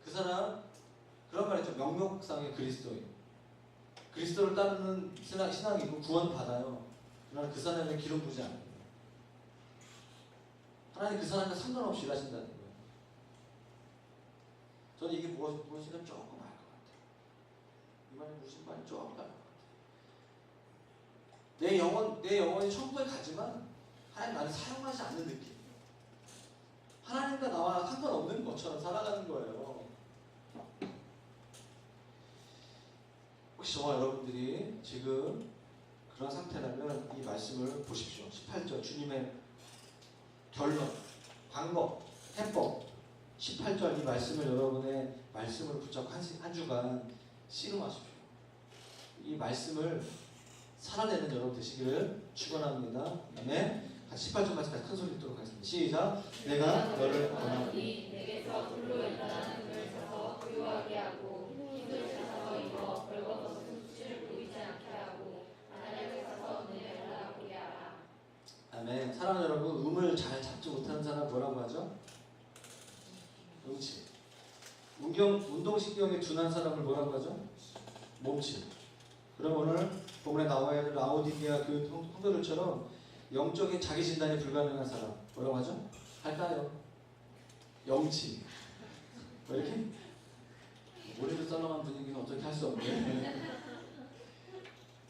그 사람 그런 말이죠. 명목상의 그리스도예요. 그리스도를 따르는 신앙이고 구원 받아요. 그러나 그 사람의 기름 부지 않아요. 하나님 그 사람과 상관없이 일하신다는 거예요. 저는 이게 무엇인가 조금 알 것 같아요. 이 말이 무슨 말인지 조금 알 것 같아요. 내 영혼이 천국에 가지만 하나님 나를 사용하지 않는 느낌. 하나님과 나와 상관없는 것처럼 살아가는 거예요. 혹시 저와 여러분들이 지금 그런 상태라면 이 말씀을 보십시오. 18절 주님의 결론, 방법, 해법 18절 이 말씀을 여러분의 말씀을 붙잡고 한 주간 씨름하십시오. 이 말씀을 살아내는 여러분 되시기를 축원합니다. 아멘. 같이 18절 말씀까지 큰 소리 듣도록 하겠습니다. 시작. 내가 너를 원하노니 내게서 불로 연단하는 금을 사서 부유하게 하고 흰옷을 사서 입어 벌거벗은 수치를 보이지 않게 하고 하나님을 사서 눈에 올라보게 하라. 아멘. 사랑하는 여러분, 음을 잘 잡지 못하는 사람 뭐라고 하죠? 음치. 운동신경이 둔한 사람을 뭐라고 하죠? 몸치. 그럼 오늘 본문에 나와 있는 라오디게아 교회 성도들처럼 영적인 자기 진단이 불가능한 사람 뭐라고 하죠? 할까요? 영치. 왜 이렇게 머리를 썰렁한 분위기는 어떻게 할 수 없네.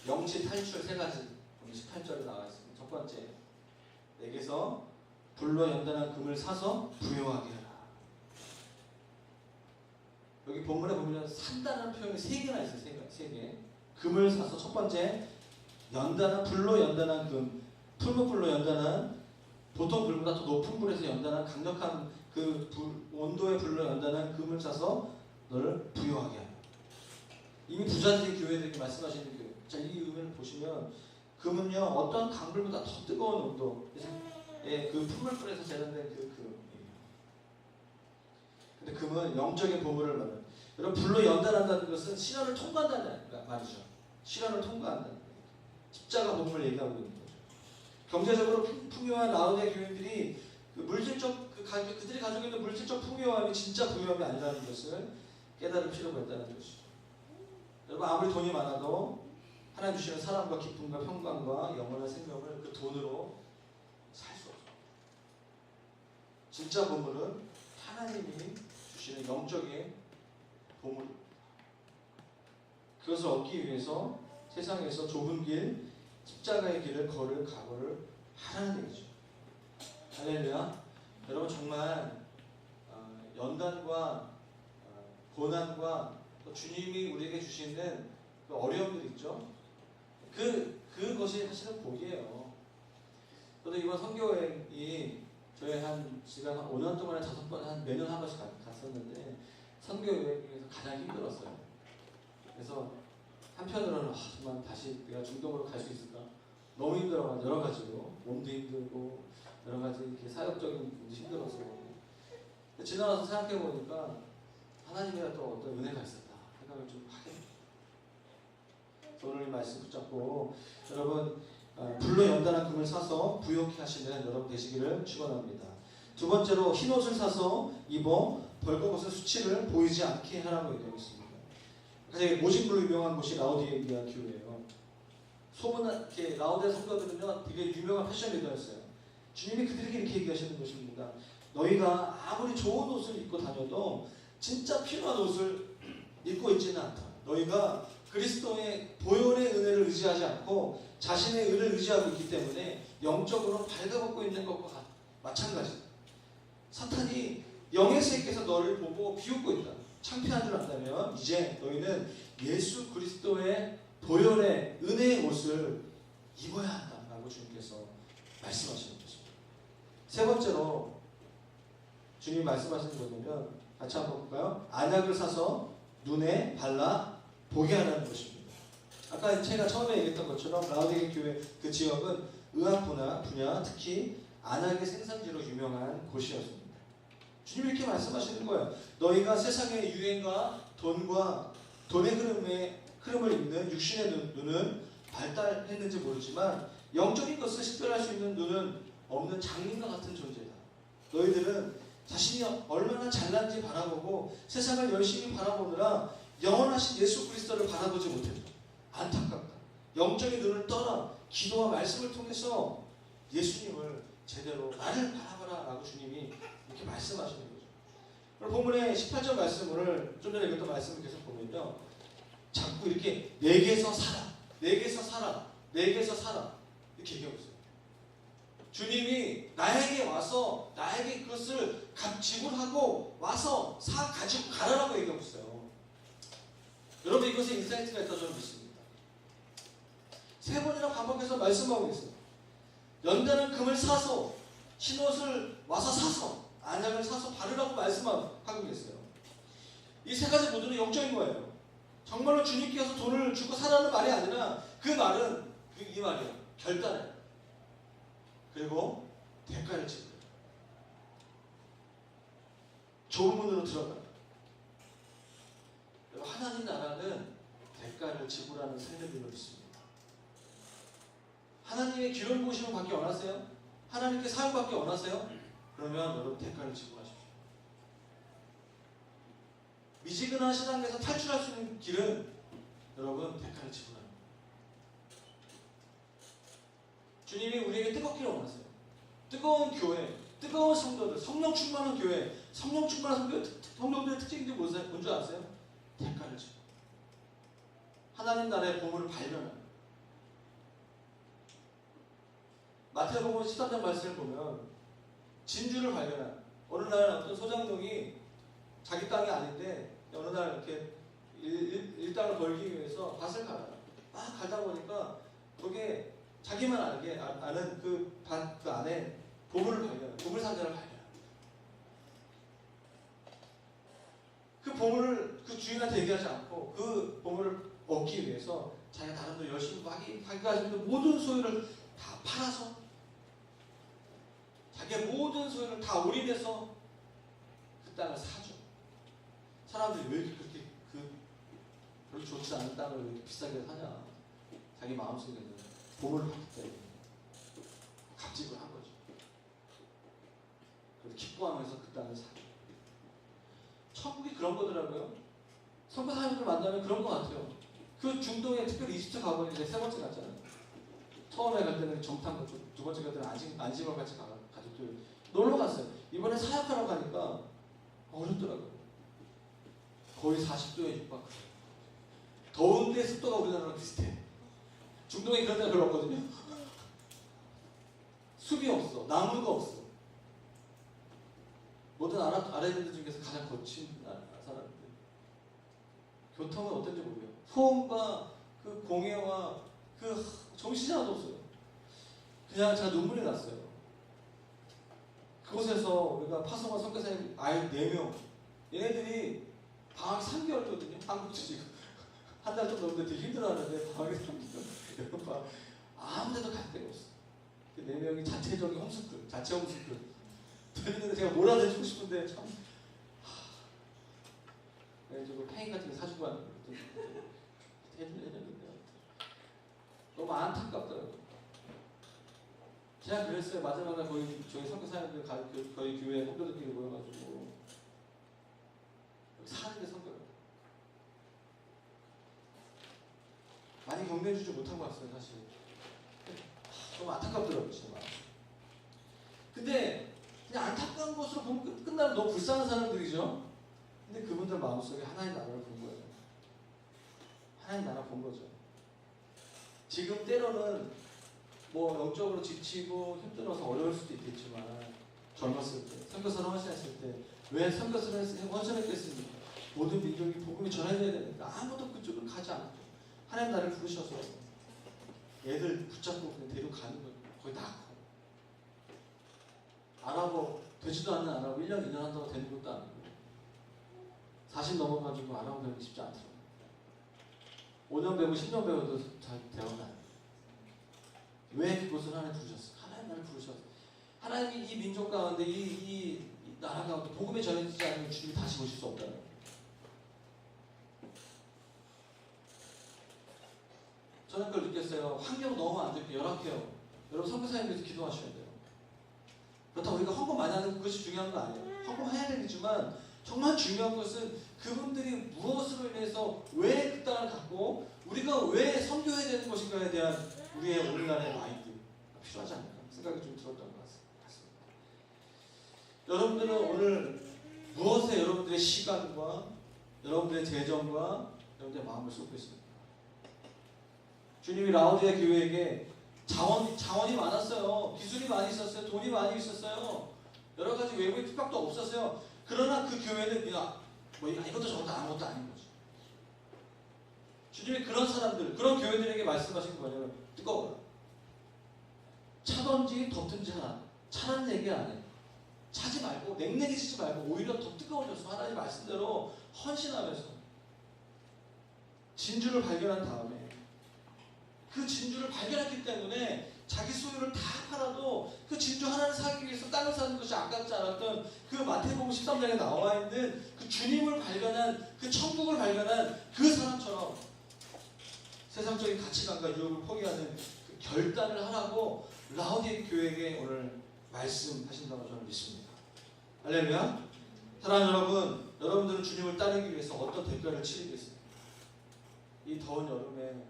영치 탈출 세 가지 오늘 18절에 나와 있습니다. 첫 번째, 내게서 불로 연단한 금을 사서 부유하게 해라. 여기 본문에 보면 산다는 표현이 세 개나 있어요. 세 개. 금을 사서 첫 번째, 연단한 불로 연단한 금, 풀무불로 연단한 보통 불보다 더 높은 불에서 연단한 강력한 그 온도의 불로 연단한 금을 사서 너를 부유하게 하라. 이미 부자들이 교회들에게 말씀하시는 교회. 자, 이 의미를 보시면 금은요 어떤 강불보다 더 뜨거운 온도의 그 풀물불에서 재련된 그 금이에요. 근데 금은 영적인 보물을 말해요. 여러분 불로 연단한다는 것은 시련을 통과한다는 말이죠. 시련을 통과한다는 거예요. 십자가 복음을 얘기하고 있는 거죠. 경제적으로 풍요한 라오디게아 교인들이 그 물질적 그들이 가지고 있는 물질적 풍요함이 진짜 부유함이 아니라는 것을 깨달을 필요가 있다는 것이죠. 여러분 아무리 돈이 많아도 하나님 주시는 사랑과 기쁨과 평강과 영원한 생명을 그 돈으로 살 수 없어요. 진짜 보물은 하나님이 주시는 영적인 보물입니다. 그것을 얻기 위해서 세상에서 좁은 길, 십자가의 길을 걸을 각오를 하라는 얘기죠. 할렐루야. 여러분 정말 연단과 고난과 또 주님이 우리에게 주시는 그 어려움들 있죠. 그것이 사실은 복이에요. 저도 이번 선교여행이 저희 지금 한 5년 동안에 5번, 매년 한 번씩 갔었는데 선교여행에서 가장 힘들었어요. 그래서 한편으로는 정말 다시 내가 중동으로 갈 수 있을까? 너무 힘들어가지고 여러 가지로 몸도 힘들고 여러 가지 이렇게 사역적인 부분도 힘들어서 지나가서 생각해 보니까 하나님의 또 어떤 은혜가 있었다 생각을 좀 하게 됩니다. 오늘 이 말씀 붙잡고 여러분 불로 연단한 금을 사서 부욕해 하시는 여러분 되시기를 축원합니다. 두 번째로 흰 옷을 사서 입어 벌거벗은 수치를 보이지 않게 하라고 얘기하고 있습니다. 그래서 모직불로 유명한 곳이 라오디게아 교회예요. 이렇게 라오디게아 성도들은요 되게 유명한 패션 리더였어요. 주님이 그들에게 이렇게 얘기하시는 것입니다. 너희가 아무리 좋은 옷을 입고 다녀도 진짜 필요한 옷을 입고 있지는 않다. 너희가 그리스도의 보혈의 은혜를 의지하지 않고 자신의 의를 의지하고 있기 때문에 영적으로 발가벗고 있는 것과 마찬가지다. 사탄이 영의 세계에서 너를 보고 비웃고 있다. 창피한 줄 안다면 이제 너희는 예수 그리스도의 보혈의 은혜의 옷을 입어야 한다라고 주님께서 말씀하시는 것입니다. 세 번째로 주님이 말씀하시는 거냐면 같이 한번 볼까요? 안약을 사서 눈에 발라 보게 하라는 것입니다. 아까 제가 처음에 얘기했던 것처럼 라오디게아 교회 그 지역은 의학 분야 특히 안약의 생산지로 유명한 곳이었습니다. 주님이 이렇게 말씀하시는 거예요. 너희가 세상의 유행과 돈의 흐름을 입는 육신의 눈은 발달했는지 모르지만 영적인 것을 식별할 수 있는 눈은 없는 장님과 같은 존재다. 너희들은 자신이 얼마나 잘난지 바라보고 세상을 열심히 바라보느라 영원하신 예수 그리스도를 바라보지 못했다. 안타깝다. 영적인 눈을 떠나 기도와 말씀을 통해서 예수님을 제대로 나를 바라봐라 라고 주님이 이렇게 말씀하시는 거죠. 본문의 18절 말씀을 좀 전에 읽었던 말씀을 계속 보면요. 자꾸 이렇게 내게서 살아 이렇게 얘기하고 있어요. 주님이 나에게 와서 나에게 그것을 지불하고 와서 가지고 가라라고 얘기하고 있어요. 여러분 이것은 인사이트가 있다고 저는 믿습니다. 3번이나 반복해서 말씀하고 있어요. 연단은 금을 사서 신옷을 와서 사서 안약을 사서 바르라고 말씀하고 계세요. 이 3가지 모두는 영적인 거예요. 정말로 주님께서 돈을 주고 사라는 말이 아니라 그 말은 이 말이에요. 결단해요. 그리고 대가를 지불해요. 좋은 문으로 들어가요. 하나님 나라는 대가를 지불하는 삶을 믿습니다. 하나님의 기름 부으심을 받기 원하세요? 하나님께 사용받기 원하세요? 그러면 여러분 대가를 지불하십시오. 미지근한 신앙에서 탈출할 수 있는 길은 여러분 대가를 지불합니다. 주님이 우리에게 뜨겁기를 원하세요. 뜨거운 교회, 뜨거운 성도들, 성령 충만한 교회, 성령 충만한 성도들의 특징이 뭔지 아세요? 대가를 지불. 하나님 나라의 보물을 발견하는. 마태복음 13장 말씀을 보면 진주를 발견한 어느 날 어떤 소장농이 자기 땅이 아닌데 어느 날 이렇게 일당을 벌기 위해서 밭을 갈아요. 막 갈다 보니까 거기에 자기만 아는 그 밭 그 안에 보물을 발견해요. 보물 상자를 발견해요. 그 보물을 그 주인한테 얘기하지 않고 그 보물을 얻기 위해서 자기가 나름대로 열심히 자기가 가진 모든 소유를 다 팔아서 자기의 모든 소유를 다 올인해서 그 땅을 사죠. 사람들이 왜 그렇게 별로 좋지 않은 땅을 왜 이렇게 비싸게 사냐? 자기 마음속에는 보물을 받기 때문에 갑질을 한 거죠. 그래서 기뻐하면서 그 땅을 사죠. 천국이 그런 거더라고요. 선교사님들 만나면 그런 거 같아요. 그 중동에 특별히 이집트 가보니 이제 3번째 갔잖아요. 처음에 갈 때는 정탐 갔고 2번째 갈 때는 안심을 같이 가족들 놀러 갔어요. 이번에 사역하러 가니까 어렵더라고요. 거의 40도에 육박해요. 더운데 습도가 우리나라랑 비슷해. 중동에 그런 데가 별로 없거든요. 숲이 없어. 나무가 없어. 모든 아랍인들 중에서 가장 거친 사람들. 교통은 어떤지 모르겠어요. 소음과 그 공해와 그 정신이 하나도 없어요. 그냥 제가 눈물이 났어요. 그곳에서 우리가 파송한 선교사님 아이 4명. 얘네들이 방학 3개월이거든요. 한국도 지금 한 달 좀 넘는데 되게 힘들어하는데 방학이 3개월. 아무 데도 갈 데가 없어. 그 4명이 자체적인 홈스쿨, 자체 홈스쿨. 들리는데 제가 뭐라도 해주고 싶은데 참. 그래가지고 팽이 같은 거 사주고 하는 거 해주려고 했는데 너무 안타깝더라고요. 제가 그랬어요. 마지막에 거의 저희 선교사님들 거의 교회 선교들끼리 모여가지고 사는 게 선교예요. 많이 격려해주지 못한 것 같아요, 사실. 너무 안타깝더라고요, 진짜. 근데 그냥 안타까운 것으로 보면 끝나면 너무 불쌍한 사람들이죠. 근데 그분들 마음속에 하나님 나라를 본 거예요. 하나님 나라 본 거죠. 지금 때로는 뭐 영적으로 지치고 힘들어서 어려울 수도 있겠지만 젊었을 때, 선교사를 헌신했을 때 왜 선교사를 헌신했겠습니까? 모든 민족이 복음이 전해져야 되는데 아무도 그쪽을 가지 않았죠. 하나님 나를 부르셔서 애들 붙잡고 그냥 데려가는 거예요. 거의 낳고. 아랍어 되지도 않는 아랍어 1년 2년 한다고 되는 것도 아니고 40 넘어가지고 아랍어 배우기 쉽지 않더라고요. 5년 배우고 10년 배워도 잘 되어나요. 왜 그곳을 하나님 부르셨어요? 하나님 나를 부르셨어요. 하나님이 이 민족 가운데 이 나라 가운데 복음이 전해지지 않으면 주님이 다시 오실 수 없다는 거예요. 저는 그걸 느꼈어요. 환경 너무 안 좋게 열악해요. 여러분 선교사님께서 기도하셔야 돼요. 그렇다고 우리가 헌금 많이 하는 것이 중요한 건 아니에요. 헌금해야 되겠지만 정말 중요한 것은 그분들이 무엇으로 인해서 왜 그 땅을 갖고 우리가 왜 선교해야 되는 것인가에 대한 우리의 오늘날의 마인드가 필요하지 않을까 생각이 좀 들었던 것 같습니다. 여러분들은 오늘 무엇에 여러분들의 시간과 여러분들의 재정과 여러분들의 마음을 쏟고 있습니까? 주님이 라오디아 교회에게 자원이 많았어요. 기술이 많이 있었어요. 돈이 많이 있었어요. 여러 가지 외부의 핍박도 없었어요. 그러나 그 교회는 그냥 뭐 이것도 저것도 아무것도 아닌 거죠. 주님이 그런 사람들, 그런 교회들에게 말씀하신 게 뭐냐면 뜨거워라. 차든지 덥든지 하나. 차라는 얘기 안 해. 차지 말고 냉랭해지지 말고 오히려 더 뜨거워져서 하나님 말씀대로 헌신하면서 진주를 발견한 다음에 그 진주를 발견했기 때문에 자기 소유를 다 팔아도 그 진주 하나를 사기 위해서 땅을 사는 것이 아깝지 않았던 그 마태복음 13장에 나와 있는 그 주님을 발견한 그 천국을 발견한 그 사람처럼 세상적인 가치관과 유혹을 포기하는 그 결단을 하라고 라오디게 교회에게 오늘 말씀하신다고 저는 믿습니다. 할렐루야. 사랑하는 여러분, 여러분들은 주님을 따르기 위해서 어떤 대가를 치르겠습니까? 이 더운 여름에,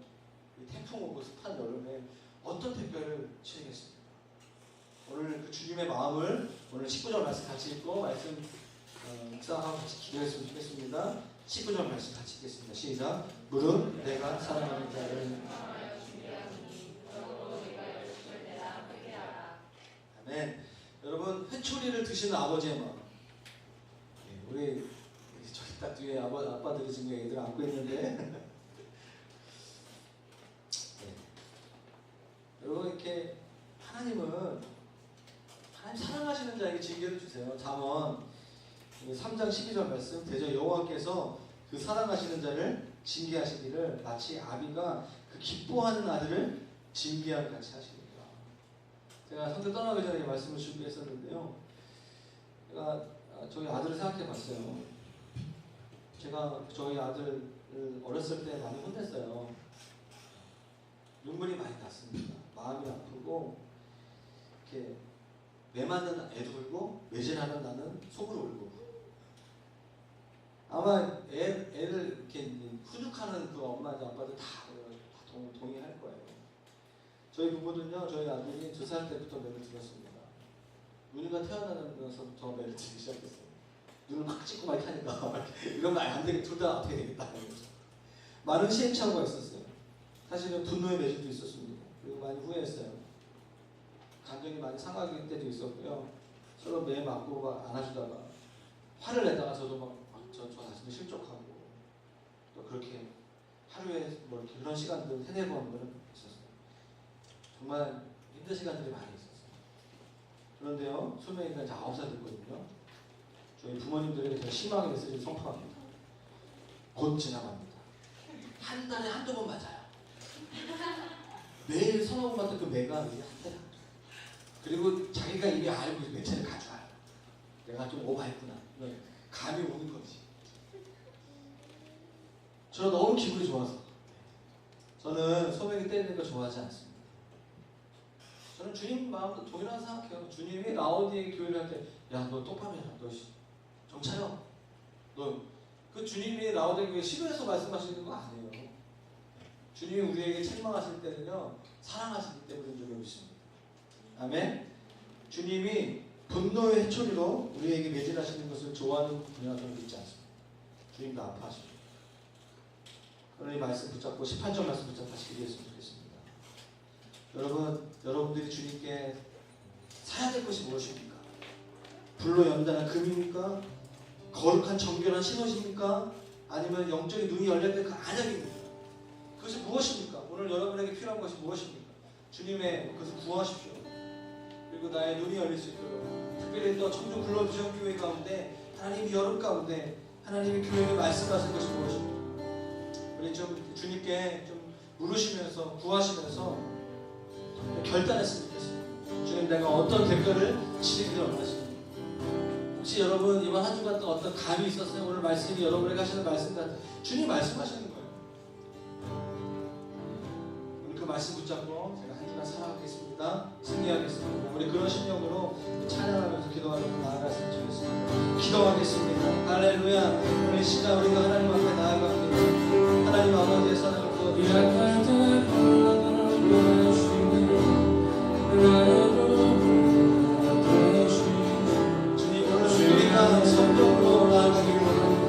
이 태풍 오고 습한 여름에 어떤 대가를 치르겠습니까? 오늘 그 주님의 마음을 오늘 19절 말씀 같이 읽고 말씀 묵상하고 같이 기도했으면 좋겠습니다. 19절 말씀 같이 읽겠습니다. 시작. 무릇 내가 사랑하는 자를 아멘. 여러분, 회초리를 드시는 아버지의 마음. 우리 저기 딱 뒤에 아빠들이 지금 애들 안고 있는데 여러분, 이렇게 하나님 사랑하시는 자에게 징계를 주세요. 잠언 3장 12절 말씀. 대저 여호와께서 그 사랑하시는 자를 징계하시기를 마치 아비가 그 기뻐하는 아들을 징계함 같이 하십니다. 제가 성경 떠나기 전에 말씀을 준비했었는데요. 제가 저희 아들을 생각해 봤어요. 제가 저희 아들을 어렸을 때 많이 혼냈어요. 눈물이 많이 났습니다. 마음이 아프고 이렇게 매 맞는 애도 울고 매질하는 나는 속으로 울고 아마 애를 이렇게 훈육하는 그 엄마들 아빠들 다 동의할 거예요. 저희 부부는요, 저희 아들이 2살 때부터 매를 들었습니다. 누니가 태어나면서부터 매를 들기 시작했어요. 눈을 막 찍고 막 하니까 이러면 안 되겠다. 둘 다 어떻게 되겠다. 많은 시행착오가 있었어요. 사실은 분노의 매질도 있었습니다. 그리고 많이 후회했어요. 감정이 많이 상하게 때도 있었고요. 서로 매 맞고 막 안아주다가 화를 내다가 저도 저 자신을 실족하고 또 그렇게 하루에 뭐 이렇게 그런 시간들 3-4번은 있었어요. 정말 힘든 시간들이 많이 있었어요. 그런데요, 수명이가 이제 9살 됐거든요. 저희 부모님들에게 제가 심하게 메시지를 선포합니다. 곧 지나갑니다. 한 달에 1-2번 맞아요. 매일 서너 번 맞던 그 매가 이제 한 달에 그리고 자기가 이미 알고 매체를 가져와요. 내가 좀 오버했구나. 감이 오는 거지. 저는 너무 기분이 좋아서. 저는 소명이 때리는 거 좋아하지 않습니다. 저는 주님 마음도 동일하게 생각해요. 주님이 라오디게 교회를 할 때, 야, 너 똑바로 해라. 너 정차려. 너 그 주님이 라오디게 교회 싫어해서 말씀하시는 거 아니에요. 주님이 우리에게 책망하실 때는요, 사랑하시기 때문인 줄로 믿습니다. 아멘. 주님이 분노의 회초리로 우리에게 매질하시는 것을 좋아하는 분이라 저는 믿지 않습니다. 주님도 아파하십니다. 오늘 이 말씀 붙잡고 18절 말씀 붙잡고 같이 기도했으면 좋겠습니다. 여러분들이 주님께 사야 될 것이 무엇입니까? 불로 연단한 금입니까? 거룩한 정결한 신옷입니까? 아니면 영적인 눈이 열렸던 그 안약입니까? 그것이 무엇입니까? 오늘 여러분에게 필요한 것이 무엇입니까? 주님의 그것을 구하십시오. 그리고 나의 눈이 열릴 수 있도록 특별히 또 청중 글로비전 교회 가운데 하나님이 여름 가운데 하나님의 교회에 말씀하실 것이 무엇입니까? 우리 좀 주님께 좀 물으시면서 구하시면서 결단했으면 좋겠습니다. 주님, 내가 어떤 대가를 치르기를 원하십니까? 혹시 여러분 이번 한 주간 동안 어떤 감이 있었어요? 오늘 말씀이 여러분에게 하시는 말씀 같은 주님 말씀하시는 거예요. 오늘 그 말씀 붙잡고 제가 한 주간 살아가겠습니다. 승리하겠습니다. 우리 그런 심령으로 찬양하면서 기도하면서 나아갔으면 좋겠습니다. 기도하겠습니다. 할렐루야. 오늘 이 시간 우리가 하나님 앞에 나아갑니다. 하나님 아버지의 사랑을 주님, 오늘 우리가 성령으로 나아가기를 원합니다.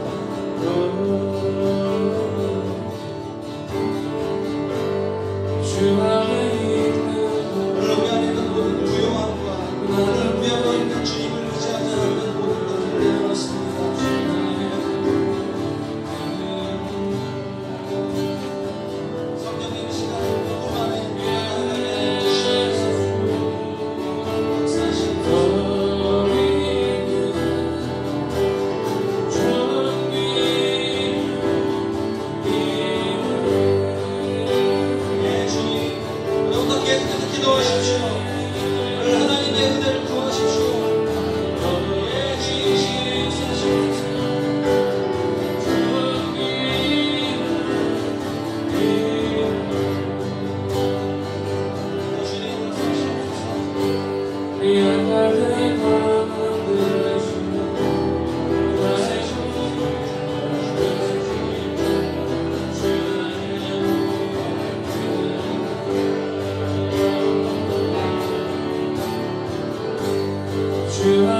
주